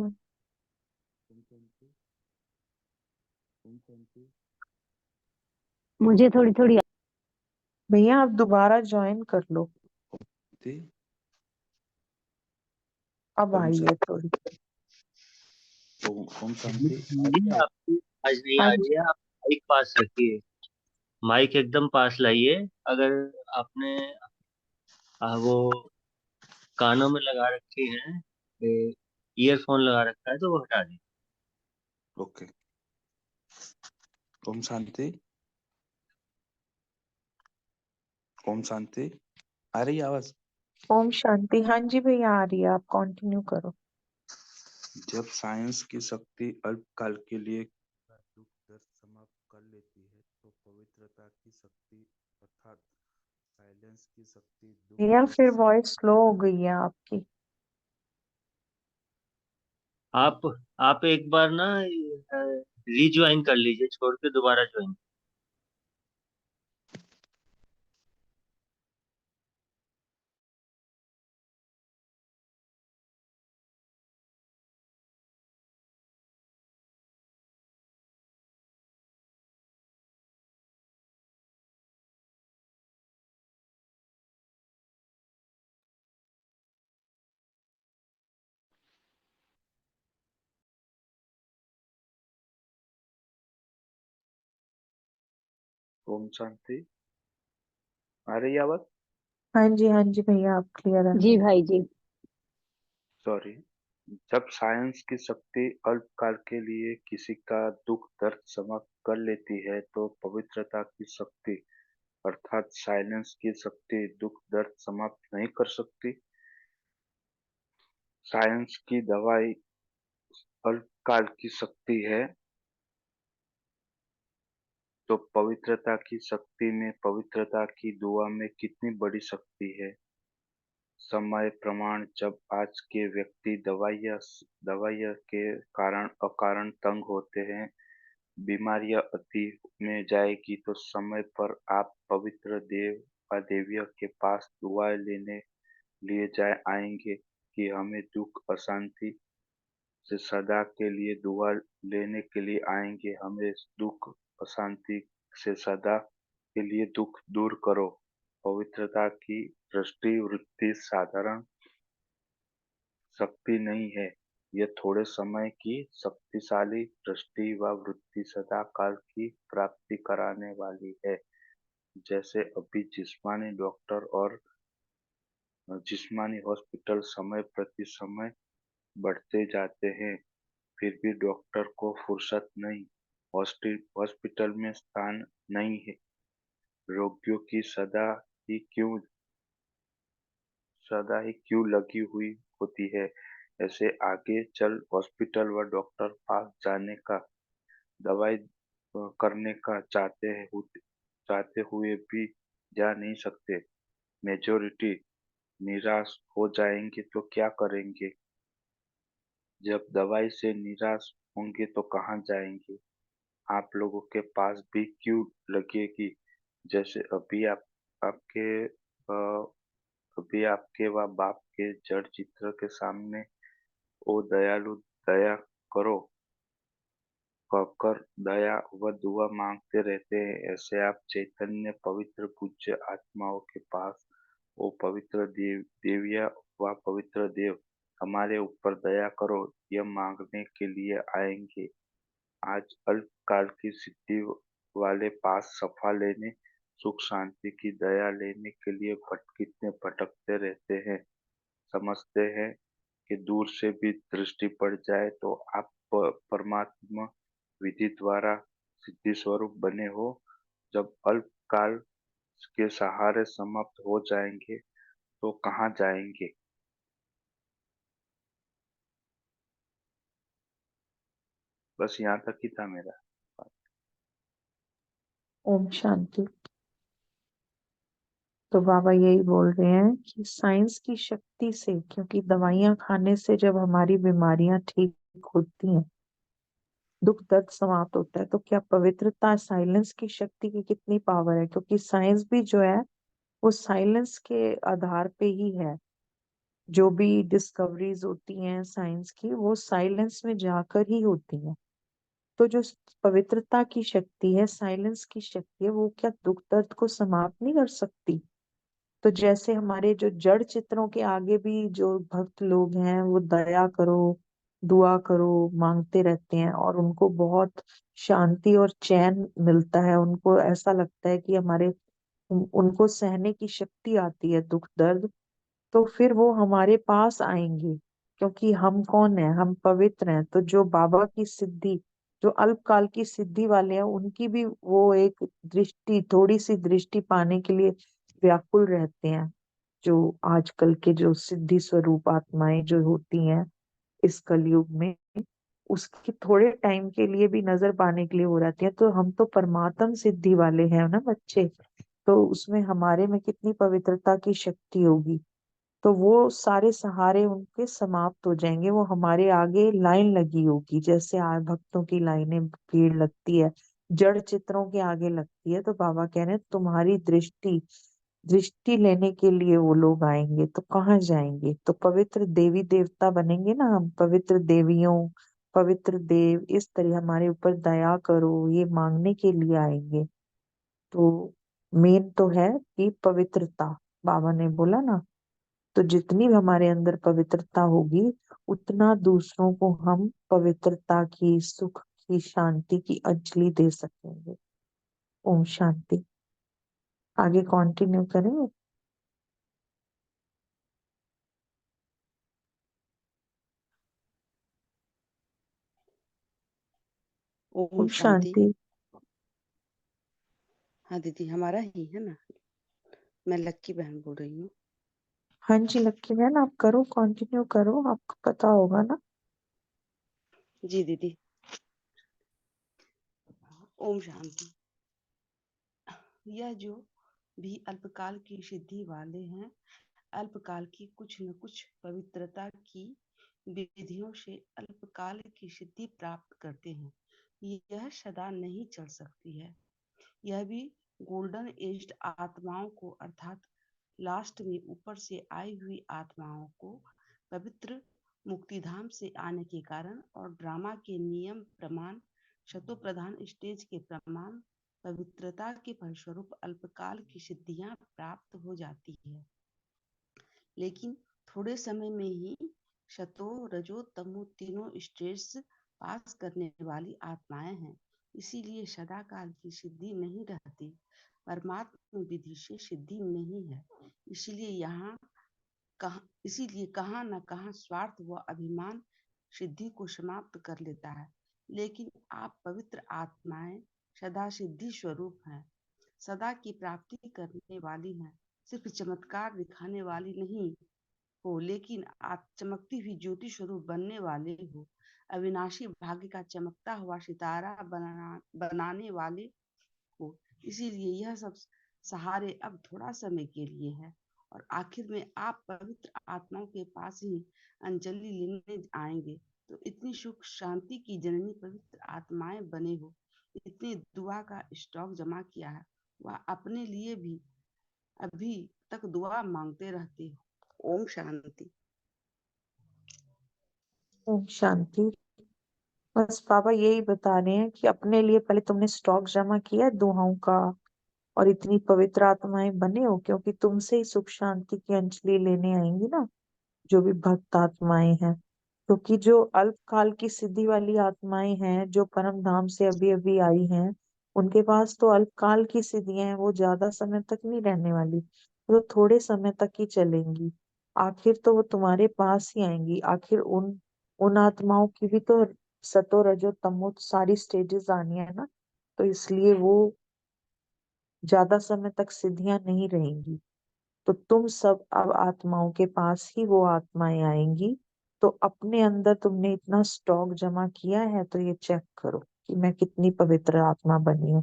मुझे थोड़ी थोड़ी। भैया आप दोबारा ज्वाइन कर लो, अब आई है थोड़ी। ओम शांति। आपकी आवाज नहीं हाँ आ जी। रही है, आप माइक पास रखिए, माइक एकदम पास लाइए। अगर आपने वो कानों में लगा रखी है, ईयरफोन लगा रखा है, तो वो हटा दीजिए। ओके। ओम शांति। ओम शांति। आ रही है आवाज? ओम शांति। हाँ जी भैया आ रही है, आप कंटिन्यू करो। जब साइंस की शक्ति अल्पकाल के लिए दुख दर्द समाप्त कर लेती है, तो पवित्रता की शक्ति अर्थात साइलेंस की शक्ति दुख भैया दर्द फिर वॉइस स्लो हो गई है आपकी। आप एक बार ना रीज्वाइन कर लीजिए, छोड़ के दोबारा ज्वाइन। ओम शांति। आ रही है आवाज? हाँ जी भैया आप क्लियर है। जी भाई जी। सॉरी। जब साइंस की शक्ति अल्पकाल के लिए किसी का दुख दर्द समाप्त कर लेती है, तो पवित्रता की शक्ति अर्थात साइलेंस की शक्ति दुख दर्द समाप्त नहीं कर सकती। साइंस की दवाई अल्पकाल की शक्ति है, तो पवित्रता की शक्ति में पवित्रता की दुआ में कितनी बड़ी शक्ति है। समय प्रमाण। जब आज के व्यक्ति दवाइयाँ के कारण अकारण तंग होते हैं, बीमारियां अति में जाएगी, तो समय पर आप पवित्र देव व देवियों के पास दुआ लेने लिए जाए आएंगे कि हमें दुख अशांति से सदा के लिए दुआ लेने के लिए आएंगे, हमें दुख अशांति से सदा के लिए दुख दूर करो। पवित्रता की दृष्टि वृत्ति साधारण शक्ति नहीं है, यह थोड़े समय की शक्तिशाली दृष्टि व वृत्ति सदा काल की प्राप्ति कराने वाली है। जैसे अभी जिस्मानी डॉक्टर और जिस्मानी हॉस्पिटल समय प्रति समय बढ़ते जाते हैं, फिर भी डॉक्टर को फुर्सत नहीं, हॉस्पिटल में स्थान नहीं है। रोगियों की सदा ही क्यों लगी हुई होती है। ऐसे आगे चल हॉस्पिटल व डॉक्टर पास जाने का दवाई करने का चाहते हुए भी जा नहीं सकते। मेजोरिटी निराश हो जाएंगे तो क्या करेंगे? जब दवाई से निराश होंगे तो कहाँ जाएंगे? आप लोगों के पास भी क्यों लगेगी? जैसे अभी आपके व बाप के जड़ चित्र के सामने ओ दयालु दया करो कहकर दया व दुआ मांगते रहते हैं, ऐसे आप चैतन्य पवित्र पूज्य आत्माओं के पास ओ पवित्र देविया व पवित्र देव हमारे ऊपर दया करो यह मांगने के लिए आएंगे। आज अल्पकाल की सिद्धि वाले पास सफा लेने, सुख शांति की दया लेने के लिए कितने भटकते रहते हैं। समझते हैं कि दूर से भी दृष्टि पड़ जाए तो आप परमात्मा विधि द्वारा सिद्धि स्वरूप बने हो। जब अल्पकाल के सहारे समाप्त हो जाएंगे तो कहाँ जाएंगे? बस यहाँ तक ही था मेरा। ओम शांति। तो बाबा यही बोल रहे हैं कि साइंस की शक्ति से, क्योंकि दवाइयां खाने से जब हमारी बीमारियां ठीक होती हैं, दुख दर्द समाप्त होता है, तो क्या पवित्रता, साइलेंस की शक्ति की कितनी पावर है। क्योंकि साइंस भी जो है वो साइलेंस के आधार पे ही है। जो भी डिस्कवरीज होती हैं साइंस की, वो साइलेंस में जाकर ही होती हैं। तो जो पवित्रता की शक्ति है, साइलेंस की शक्ति है, वो क्या दुख दर्द को समाप्त नहीं कर सकती? तो जैसे हमारे जो जड़ चित्रों के आगे भी जो भक्त लोग हैं वो दया करो, दुआ करो मांगते रहते हैं, और उनको बहुत शांति और चैन मिलता है। उनको ऐसा लगता है कि उनको सहने की शक्ति आती है दुख दर्द। तो फिर वो हमारे पास आएंगे, क्योंकि हम कौन है, हम पवित्र हैं। तो जो बाबा की सिद्धि, जो अल्पकाल की सिद्धि वाले हैं, उनकी भी वो एक दृष्टि, थोड़ी सी दृष्टि पाने के लिए व्याकुल रहते हैं। जो आजकल के जो सिद्धि स्वरूप आत्माएं जो होती हैं इस कलयुग में, उसकी थोड़े टाइम के लिए भी नजर पाने के लिए हो जाती है। तो हम तो परमात्म सिद्धि वाले हैं ना बच्चे, तो उसमें हमारे में कितनी पवित्रता की शक्ति होगी। तो वो सारे सहारे उनके समाप्त हो जाएंगे, वो हमारे आगे लाइन लगी होगी, जैसे भक्तों की लाइनें भीड़ लगती है, जड़ चित्रों के आगे लगती है। तो बाबा कह रहे हैं तुम्हारी दृष्टि दृष्टि लेने के लिए वो लोग आएंगे, तो कहाँ जाएंगे? तो पवित्र देवी देवता बनेंगे ना हम, पवित्र देवियों, पवित्र देव, इस तरह हमारे ऊपर दया करो ये मांगने के लिए आएंगे। तो मेन तो है कि पवित्रता, बाबा ने बोला ना, तो जितनी भी हमारे अंदर पवित्रता होगी, उतना दूसरों को हम पवित्रता की, सुख की, शांति की अंजलि दे सकेंगे। ओम शांति। आगे कंटिन्यू करेंगे। ओम ओम शांति। शांति। हाँ दीदी, हमारा ही है ना। मैं लक्की बहन बोल रही हूँ। हाँ जी लक्की बहन, आप करो, कंटिन्यू करो, आपको पता होगा ना। जी दीदी। ओम शांति। यह जो भी अल्पकाल की सिद्धि वाले हैं, अल्पकाल की कुछ न कुछ पवित्रता की विधियों से अल्पकाल की सिद्धि प्राप्त करते हैं। यह सदा नहीं चल सकती है। यह भी गोल्डन एज्ड आत्माओं को, अर्थात लास्ट में ऊपर से आई हुई आत्माओं को पवित्र मुक्तिधाम से आने के कारण और ड्रामा के नियम प्रमाण, शतो प्रधान स्टेज के प्रमाण, पवित्रता के फलस्वरूप अल्पकाल की सिद्धियां प्राप्त हो जाती है। लेकिन थोड़े समय में ही शतो, रजो, तमो तीनों स्टेज पास करने वाली आत्माएं हैं। इसीलिए सदाकाल की सिद्धि नहीं रहती। परमात्मा विधि से सिद्धि नहीं है। इसीलिए कहाँ न कहाँ स्वार्थ व अभिमान सिद्धि को समाप्त कर लेता है। लेकिन आप पवित्र आत्माएं सदा सिद्धि स्वरूप हैं, सदा की प्राप्ति करने वाली हैं। सिर्फ चमत्कार दिखाने वाली नहीं हो, लेकिन आप चमकती हुई ज्योति स्वरूप बनने वाले हो। अविनाशी भाग्य का चमकता हुआ सितारा बनाने वाले हो। इसीलिए यह सब सहारे अब थोड़ा समय के लिए है और आखिर में आप पवित्र आत्माओं के पास ही अंजलि लेने आएंगे। तो इतनी सुख शांति की जननी पवित्र आत्माएं बने हो, इतनी दुआ का स्टॉक जमा किया है, वह अपने लिए भी अभी तक दुआ मांगते रहते हो। ओम शांति। ओम शांति। बस बाबा यही बता रहे हैं कि अपने लिए पहले तुमने स्टॉक जमा किया है दुआओं का, और इतनी पवित्र आत्माएं बने हो, क्योंकि तुमसे ही सुख शांति की अंजलि लेने आएंगी ना जो भी भक्त आत्माएं हैं। क्योंकि जो अल्पकाल की सिद्धि वाली आत्माएं हैं, जो परम धाम से अभी अभी आई हैं, उनके पास तो अल्पकाल की सिद्धियां हैं, वो ज्यादा समय तक नहीं रहने वाली, वो तो थोड़े समय तक ही चलेंगी। आखिर तो वो तुम्हारे पास ही आएंगी। आखिर उन आत्माओं की भी तो सतो रजो तमो सारी स्टेजेस आनी है ना, तो इसलिए वो ज्यादा समय तक सिद्धियां नहीं रहेंगी। तो तुम सब अब आत्माओं के पास ही वो आत्माएं आएंगी। तो अपने अंदर तुमने इतना स्टॉक जमा किया है, तो ये चेक करो कि मैं कितनी पवित्र आत्मा बनी हूँ,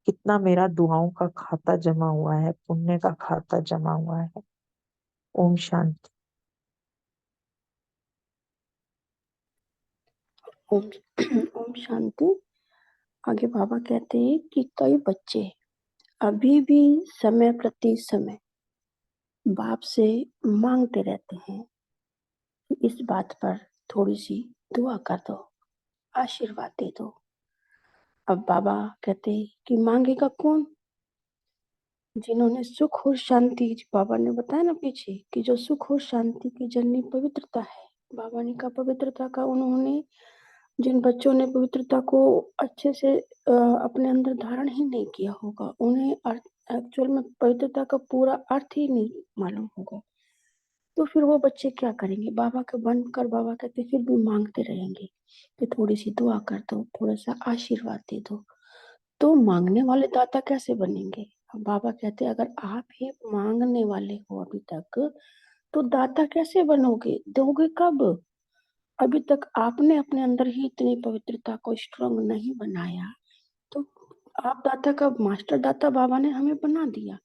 कितना मेरा दुआओं का खाता जमा हुआ है, पुण्य का खाता जमा हुआ है। ओम शांति। ओम ओम शांति। आगे बाबा कहते हैं कि कई बच्चे अभी भी समय प्रति समय बाप से मांगते रहते हैं कि इस बात पर थोड़ी सी दुआ कर दो, आशीर्वाद दे दो। अब बाबा कहते हैं कि मांगेगा कौन? जिन्होंने सुख और शांति, बाबा ने बताया ना पीछे कि जो सुख और शांति की जननी पवित्रता है, बाबा ने कहा पवित्रता का उन्होंने, जिन बच्चों ने पवित्रता को अच्छे से अपने अंदर धारण ही नहीं किया होगा, उन्हें एक्चुअल में पवित्रता का पूरा अर्थ ही नहीं मालूम होगा, तो फिर वो बच्चे क्या करेंगे? बाबा के बनकर बाबा कहते फिर भी मांगते रहेंगे कि थोड़ी सी दुआ कर दो, थोड़ा सा आशीर्वाद दे दो। तो मांगने वाले दाता कैसे बनेंगे? अब बाबा कहते अगर आप ही मांगने वाले हो अभी तक, तो दाता कैसे बनोगे? दोगे कब? अभी तक आपने अपने अंदर ही इतनी पवित्रता को स्ट्रांग नहीं बनाया, तो आप दाता का मास्टर दाता बाबा ने हमें बना दिया,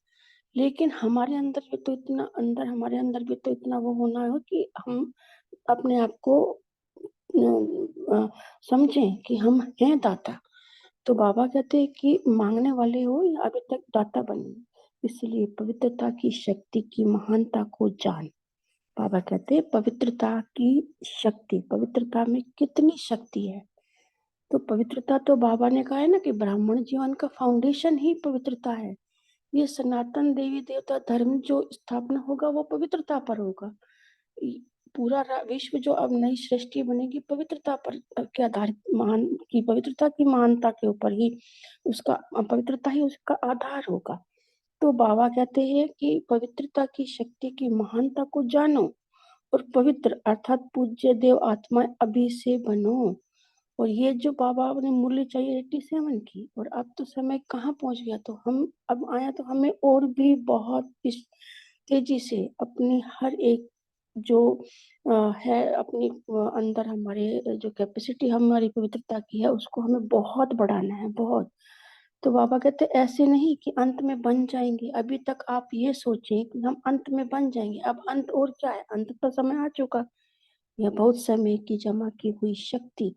लेकिन हमारे अंदर भी तो इतना हमारे अंदर भी तो इतना वो होना है कि हम अपने आप को समझें कि हम हैं दाता। तो बाबा कहते हैं कि मांगने वाले हो या अभी तक दाता बने, इसलिए पवित्रता की शक्ति की महानता को जान। बाबा कहते हैं पवित्रता की शक्ति, पवित्रता में कितनी शक्ति है। तो पवित्रता तो बाबा ने कहा है ना कि ब्राह्मण जीवन का फाउंडेशन ही पवित्रता है। ये सनातन देवी देवता धर्म जो स्थापना होगा वो पवित्रता पर होगा। पूरा विश्व जो अब नई सृष्टि बनेगी पवित्रता पर के आधारित, महान की पवित्रता की महानता के ऊपर ही उसका, पवित्रता ही उसका आधार होगा। तो बाबा कहते हैं कि पवित्रता की शक्ति की महानता को जानो और पवित्र अर्थात पूज्य देव आत्मा अभी से बनो। और ये जो बाबा ने मूल्य चाहिए 87 की, और अब तो समय कहाँ पहुंच गया, तो हम अब आया तो हमें और भी बहुत इस तेजी से अपनी हर एक जो है अपनी अंदर हमारे जो कैपेसिटी हमारी पवित्रता की है उसको हमें बहुत बढ़ाना है, बहुत। तो बाबा कहते ऐसे नहीं कि अंत में बन जाएंगे। अभी तक आप ये सोचें कि हम अंत में बन जाएंगे, अब अंत और क्या है, अंत का समय आ चुका। यह बहुत समय की जमा की हुई शक्ति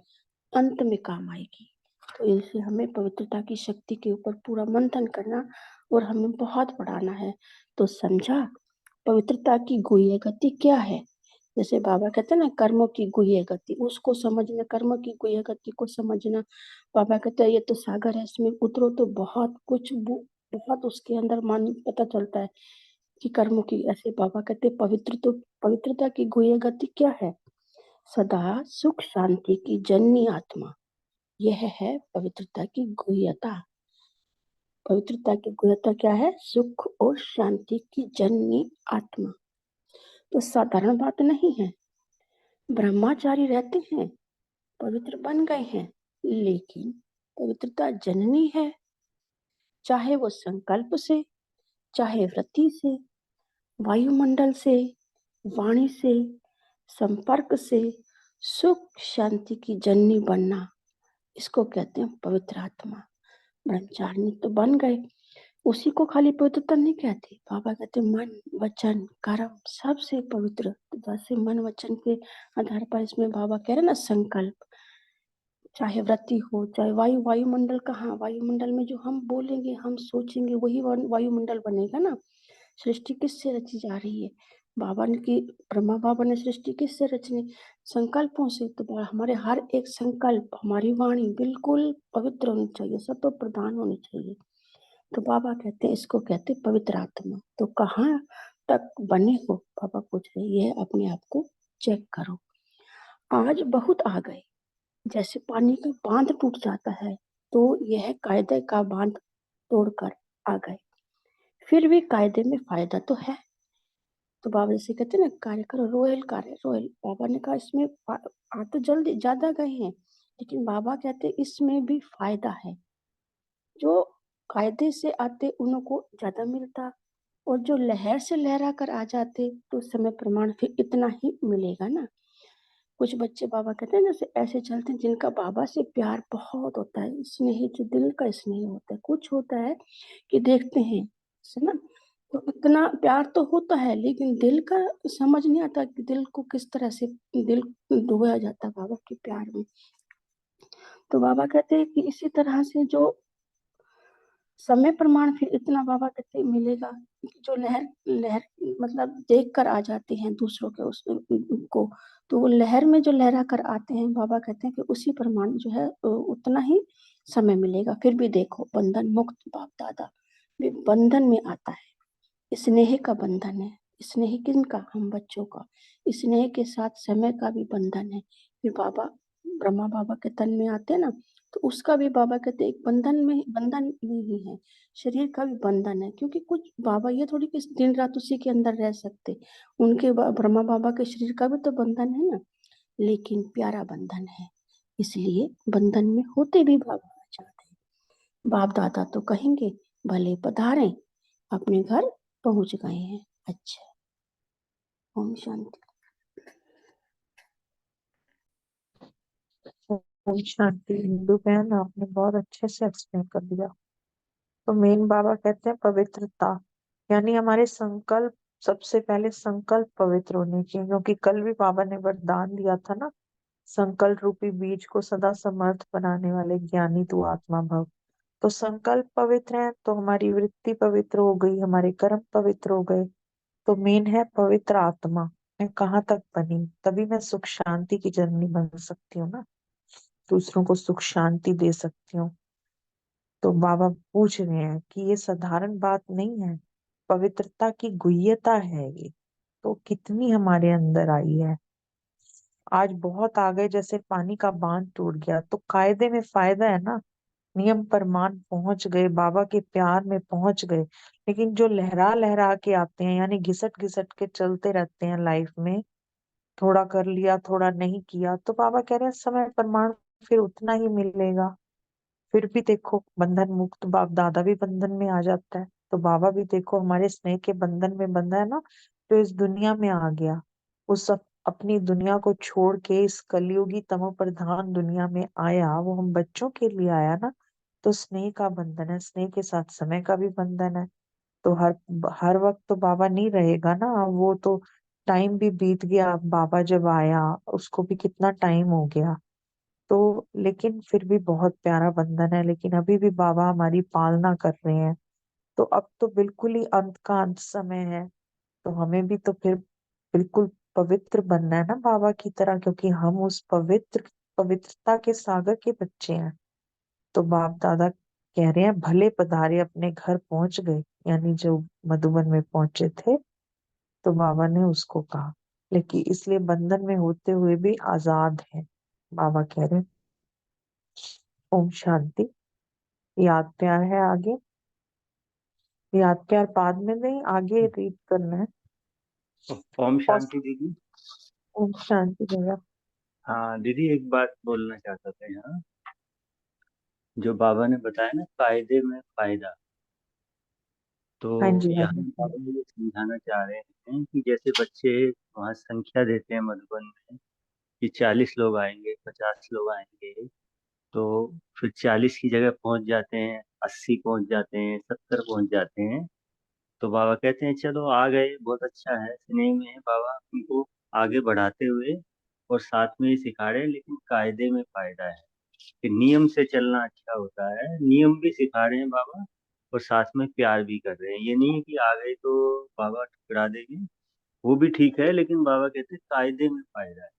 अंत में काम आएगी। तो इनसे हमें पवित्रता की शक्ति के ऊपर पूरा मंथन करना और हमें बहुत बढ़ाना है। तो समझा पवित्रता की गुह्य गति क्या है? जैसे बाबा कहते हैं ना कर्मों की गुह्य गति, उसको समझना, कर्मों की गुह्य गति को समझना। बाबा कहते हैं ये तो सागर है, इसमें उतरो तो बहुत कुछ बहुत उसके अंदर मान पता चलता है कि कर्मों की। ऐसे बाबा कहते हैं पवित्रता की गुह्य गति क्या है? सदा सुख शांति की जननी आत्मा, यह है पवित्रता की गुह्यता। पवित्रता की गुह्यता क्या है? सुख और शांति की जननी आत्मा। तो साधारण बात नहीं है। ब्रह्मचारी रहते हैं, पवित्र बन गए हैं, लेकिन पवित्रता जननी है। चाहे वो संकल्प से, चाहे वृत्ति से, वायुमंडल से, वाणी से, संपर्क से, सुख शांति की जननी बनना, इसको कहते हैं पवित्र आत्मा। ब्रह्मचारिणी तो बन गए, उसी को खाली पवित्रता नहीं कहते, बाबा कहते मन वचन कर्म सबसे पवित्र। जैसे मन वचन के आधार पर इसमें बाबा कह रहे हैं ना संकल्प, चाहे वृत्ति हो चाहे वायुमंडल का, हाँ वायुमंडल में जो हम बोलेंगे हम सोचेंगे वही वायुमंडल बनेगा ना। सृष्टि किससे रची जा रही है? बाबा ने की, ब्रह्मा बाबा ने सृष्टि किससे रचनी? संकल्पों से। तो हमारे हर एक संकल्प, हमारी वाणी बिल्कुल पवित्र होनी चाहिए, सत्व प्रधान होनी चाहिए। तो बाबा कहते हैं, इसको कहते हैं पवित्र आत्मा। तो कहाँ तक बने हो, बाबा पूछ रहे, ये अपने आप को चेक करो। आज बहुत आ गए, जैसे पानी का बांध टूट जाता है, तो यह कायदे का बांध तोड़कर आ गए। फिर भी कायदे में फायदा तो है। तो बाबा जैसे कहते हैं ना, कार्य करो रोयल कार्य रोयल। बाबा ने कहा इसमें आ तो जल्दी ज्यादा गए हैं, लेकिन बाबा कहते हैं इसमें भी फायदा है। जो कायदे से आते उनको ज्यादा मिलता, और जो लहर से लहरा कर आ जाते तो समय प्रमाण फिर इतना ही मिलेगा ना। कुछ बच्चे बाबा कहते हैं जैसे ऐसे चलते हैं जिनका बाबा से प्यार बहुत होता है, स्नेह जो दिल का स्नेह होता है। कुछ होता है कि देखते हैं है ना, तो इतना प्यार तो होता है लेकिन दिल का समझ नहीं आता कि दिल को किस तरह से दिल डुबाया जाता है बाबा के प्यार में। तो बाबा कहते हैं कि इसी तरह से जो समय प्रमाण फिर इतना बाबा कहते मिलेगा कि जो लहर लहर मतलब देख कर आ जाते हैं दूसरों के उस को, तो वो लहर में जो लहरा कर आते हैं, बाबा कहते हैं कि उसी प्रमाण जो है उतना ही समय मिलेगा। फिर भी देखो बंधन मुक्त बाप दादा भी बंधन में आता है, स्नेह का बंधन है। स्नेह किनका? हम बच्चों का। स्नेह के साथ समय का भी बंधन है। फिर बाबा ब्रह्मा बाबा के तन में आते हैं ना, तो उसका भी बाबा कहते हैं एक बंधन में ही है। शरीर का भी बंधन है, क्योंकि कुछ बाबा ये थोड़ी कि दिन रात उसी के अंदर रह सकते, उनके ब्रह्मा बाबा के शरीर का भी तो बंधन है ना, लेकिन प्यारा बंधन है। इसलिए बंधन में होते भी बाबा आ जाते हैं। बाप दादा तो कहेंगे भले पधारें, अपने घर पहुंच गए हैं। अच्छा, ओम शांति। ओम शांति। हिंदू बहन आपने बहुत अच्छे से एक्सप्लेन कर दिया। तो मेन बाबा कहते हैं पवित्रता, यानी हमारे संकल्प, सबसे पहले संकल्प पवित्र होने चाहिए, क्योंकि कल भी बाबा ने वरदान दिया था ना, संकल्प रूपी बीज को सदा समर्थ बनाने वाले ज्ञानी तू आत्मा भव। तो संकल्प पवित्र है तो हमारी वृत्ति पवित्र हो गई, हमारे कर्म पवित्र हो गए। तो मेन है पवित्र आत्मा। मैं कहाँ तक बनी, तभी मैं सुख शांति की जननी बन सकती हूँ ना, दूसरों को सुख शांति दे सकती हूँ। तो बाबा पूछ रहे हैं कि ये साधारण बात नहीं है, पवित्रता की गुह्यता है ये, तो कितनी हमारे अंदर आई है। आज बहुत आ गए, जैसे पानी का बांध टूट गया, तो कायदे में फायदा है ना, नियम प्रमाण पहुंच गए, बाबा के प्यार में पहुंच गए। लेकिन जो लहरा लहरा के आते हैं, यानी घिसट घिसट के चलते रहते हैं लाइफ में, थोड़ा कर लिया थोड़ा नहीं किया, तो बाबा कह रहे हैं समय प्रमाण फिर उतना ही मिलेगा। फिर भी देखो बंधन मुक्त बाप दादा भी बंधन में आ जाता है, तो बाबा भी देखो हमारे स्नेह के बंधन में बंधा है ना, तो इस दुनिया में आ गया। उस अपनी दुनिया को छोड़ के इस कलयुगी तमो प्रधान दुनिया में आया, वो हम बच्चों के लिए आया ना। तो स्नेह का बंधन है, स्नेह के साथ समय का भी बंधन है। तो हर हर वक्त तो बाबा नहीं रहेगा ना, वो तो टाइम भी बीत गया, बाबा जब आया उसको भी कितना टाइम हो गया। तो लेकिन फिर भी बहुत प्यारा बंधन है, लेकिन अभी भी बाबा हमारी पालना कर रहे हैं। तो अब तो बिल्कुल ही अंत का अंत समय है, तो हमें भी तो फिर बिल्कुल पवित्र बनना है ना बाबा की तरह, क्योंकि हम उस पवित्रता के सागर के बच्चे हैं। तो बाप दादा कह रहे हैं भले पधारे, अपने घर पहुंच गए, यानी जो मधुबन में पहुंचे थे, तो बाबा ने उसको कहा, लेकिन इसलिए बंधन में होते हुए भी आजाद है, बाबा कह रहे हैं। ओम शांति। याद प्यार है आगे, याद प्यार बाद में नहीं, आगे रीड करना है। ओम और शांति दीदी। ओम शांति भैया। हाँ दीदी, एक बात बोलना चाहता था यहाँ। जो बाबा ने बताया ना कायदे में फायदा, तो हाँ जी हाँ यहाँ जी। बाबा ये समझाना चाह रहे हैं कि जैसे बच्चे वहाँ संख्या देते हैं मधुबन में कि 40 लोग आएंगे 50 लोग आएंगे, तो फिर 40 की जगह पहुंच जाते हैं 80 पहुंच जाते हैं, 70 पहुंच जाते हैं। तो बाबा कहते हैं चलो आ गए, बहुत अच्छा है, स्नेह में है बाबा उनको आगे बढ़ाते हुए, और साथ में ही सिखा रहे हैं, लेकिन कायदे में फायदा है कि नियम से चलना अच्छा होता है। नियम भी सिखा रहे हैं बाबा, और साथ में प्यार भी कर रहे हैं। ये नहीं है कि आ गए तो बाबा ठुकरा देंगे, वो भी ठीक है, लेकिन बाबा कहते हैं कायदे में फायदा है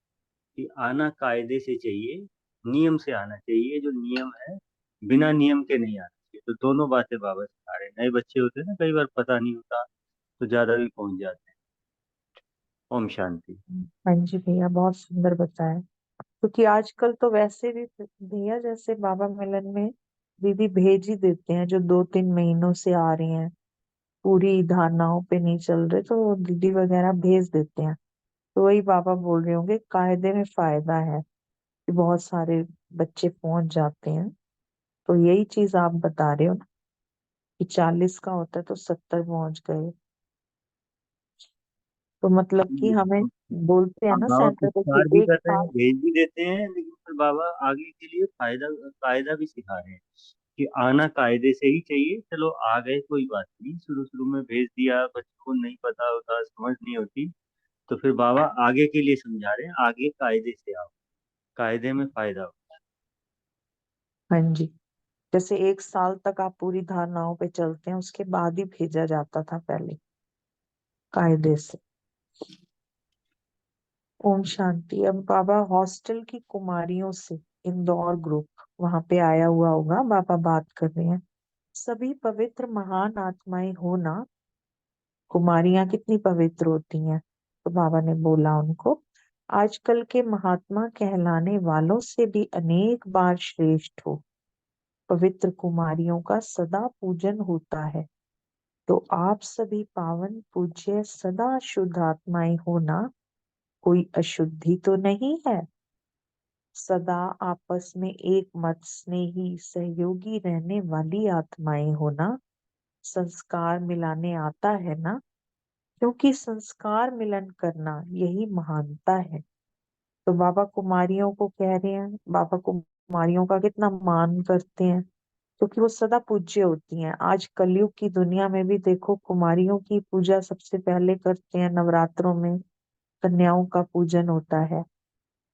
कि आना कायदे से चाहिए, नियम से आना चाहिए। जो नियम है बिना नियम के नहीं आना चाहिए। तो दोनों बातें बाबा सिखा रहे हैं। नए बच्चे होते हैं ना, कई बार पता नहीं होता तो ज्यादा भी पहुंच जाते हैं। ओम शांति। हाँ जी भैया, बहुत सुंदर बताया। क्योंकि आजकल तो वैसे भी भैया जैसे बाबा मिलन में दीदी भेज ही देते हैं, जो 2-3 महीनों से आ रही हैं, पूरी धारणाओं पे नहीं चल रहे, तो वो दीदी वगैरह भेज देते हैं। तो वही बाबा बोल रहे होंगे, कायदे में फायदा है कि बहुत सारे बच्चे पहुंच जाते हैं। तो यही चीज आप बता रहे हो ना, कि 40 का होता है तो 70 पहुंच गए। तो मतलब कि हमें बोलते हैं हाँ, ना बाबा सेंटर पे कि पुरस्कार भी एक कर रहे हैं, साल। भेज भी देते हैं, लेकिन फिर बाबा आगे के लिए फायदा कायदा भी सिखा रहे हैं कि आना कायदे से ही चाहिए। चलो आ गए कोई बात नहीं, शुरू शुरू में भेज दिया, बच्चों को नहीं पता होता, समझ नहीं होती, तो फिर बाबा आगे के लिए समझा रहे हैं, आगे कायदे से आओ, कायदे में फायदा हो। हाँ जी, जैसे 1 साल तक आप पूरी धारणाओं पे चलते हैं, उसके बाद ही भेजा जाता था पहले, कायदे से। ओम शांति। अब बाबा हॉस्टल की कुमारियों से, इंदौर ग्रुप, वहां पे आया हुआ होगा, बाबा बात कर रहे हैं। सभी पवित्र महान आत्माएं हो ना। कुमारियां कितनी पवित्र होती हैं। तो बाबा ने बोला उनको, आजकल के महात्मा कहलाने वालों से भी अनेक बार श्रेष्ठ हो। पवित्र कुमारियों का सदा पूजन होता है। तो आप सभी पावन पूज्य सदा शुद्ध आत्माएं हो ना। कोई अशुद्धि तो नहीं है। सदा आपस में एक मत स्नेही सहयोगी रहने वाली आत्माएं हो ना। संस्कार मिलाने आता है ना। क्योंकि संस्कार मिलन करना यही महानता है। तो बाबा कुमारियों को कह रहे हैं, बाबा कुमारियों का कितना मान करते हैं, क्योंकि वो सदा पूज्य होती हैं। आज कलयुग की दुनिया में भी देखो, कुमारियों की पूजा सबसे पहले करते हैं। नवरात्रों में कन्याओं का पूजन होता है।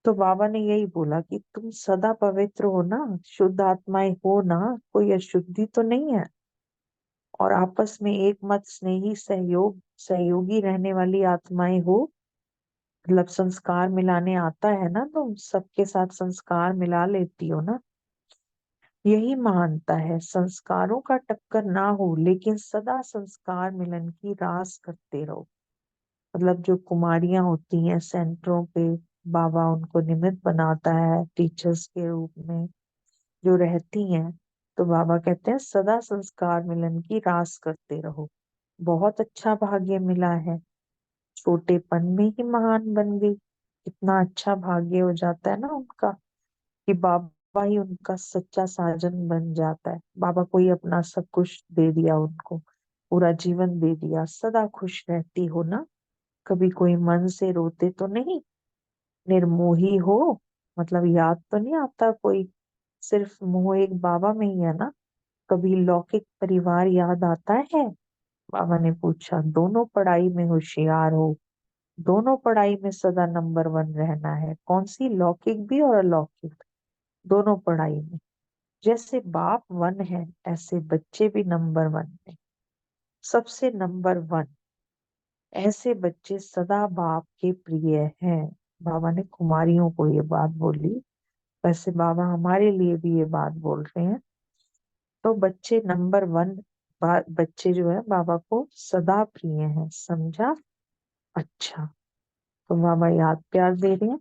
तो बाबा ने यही बोला कि तुम सदा पवित्र हो ना, शुद्ध आत्माएं हो ना, कोई अशुद्धि तो नहीं है। और आपस में एक मत स्नेही सहयोगी रहने वाली आत्माएं हो। मतलब संस्कार मिलाने आता है ना, तो सबके साथ संस्कार मिला लेती हो ना। यही महानता है। संस्कारों का टक्कर ना हो, लेकिन सदा संस्कार मिलन की रास करते रहो। मतलब जो कुमारियां होती हैं सेंटरों पे, बाबा उनको निमित्त बनाता है टीचर्स के रूप में जो रहती हैं। तो बाबा कहते हैं सदा संस्कार मिलन की रास करते रहो। बहुत अच्छा भाग्य मिला है। छोटेपन में ही महान बन गई। इतना अच्छा भाग्य हो जाता है ना उनका, कि बाबा ही उनका सच्चा साजन बन जाता है। बाबा को ही अपना सब कुछ दे दिया उनको, पूरा जीवन दे दिया। सदा खुश रहती हो ना, कभी कोई मन से रोते तो नहीं। निर्मोही हो, मतलब याद तो नहीं आता कोई, सिर्फ मोह एक बाबा में ही है ना। कभी लौकिक परिवार याद आता है। बाबा ने पूछा, दोनों पढ़ाई में होशियार हो, दोनों पढ़ाई में सदा नंबर 1 रहना है। कौन सी, लौकिक भी और अलौकिक, दोनों पढ़ाई में। जैसे बाप 1 है, ऐसे बच्चे भी नंबर 1 है, सबसे नंबर 1। ऐसे बच्चे सदा बाप के प्रिय हैं। बाबा ने कुमारियों को ये बात बोली, वैसे बाबा हमारे लिए भी ये बात बोल रहे हैं। तो बच्चे नंबर 1, बच्चे जो है बाबा को सदा प्रिय हैं, समझा। अच्छा, तो बाबा याद प्यार दे रहे हैं।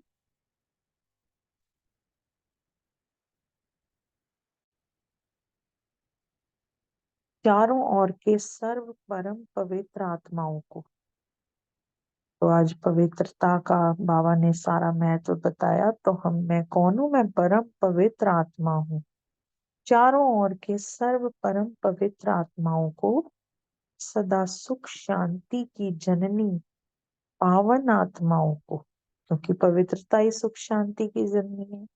चारों ओर के सर्व परम पवित्र आत्माओं को। तो आज पवित्रता का बाबा ने सारा महत्व बताया। तो मैं कौन हूँ? मैं परम पवित्र आत्मा हूँ। चारों ओर के सर्व परम पवित्र आत्माओं को सदा सुख शांति की जननी पावन आत्माओं को, क्योंकि पवित्रता ही सुख शांति की जननी है,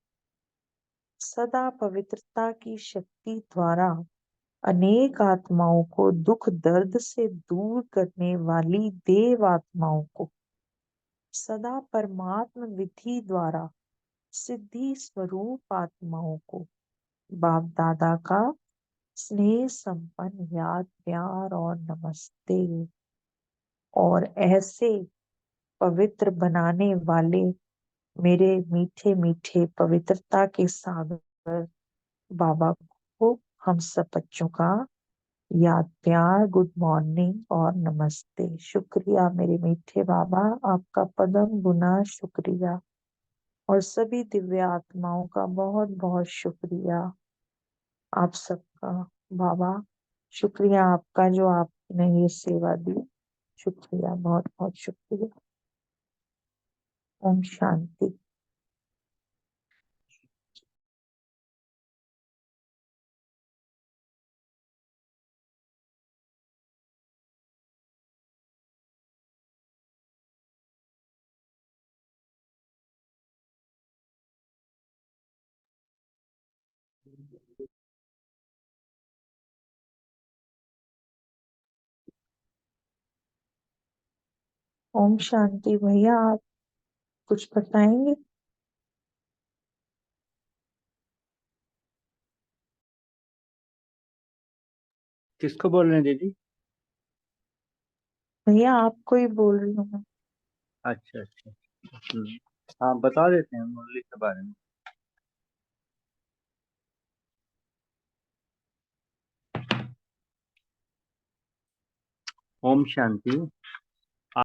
सदा पवित्रता की शक्ति द्वारा अनेक आत्माओं को दुख दर्द से दूर करने वाली देव आत्माओं को सदा परमात्म विधि द्वारा सिद्धि स्वरूप आत्माओं को बाप दादा का स्नेह संपन्न याद प्यार और नमस्ते। और ऐसे पवित्र बनाने वाले मेरे मीठे मीठे पवित्रता के सागर बाबा को हम सब बच्चों का याद प्यार गुड मॉर्निंग और नमस्ते। शुक्रिया मेरे मीठे बाबा, आपका पदम गुना शुक्रिया। और सभी दिव्य आत्माओं का बहुत बहुत शुक्रिया आप सबका। बाबा शुक्रिया आपका जो आपने ये सेवा दी, शुक्रिया बहुत बहुत शुक्रिया। ओम शांति। ओम शांति। भैया आप कुछ बताएंगे? किसको बोल रहे हैं दीदी? भैया आपको ही बोल रही हूँ मैं। अच्छा अच्छा। हाँ बता देते हैं मुरली के बारे में। ओम शांति।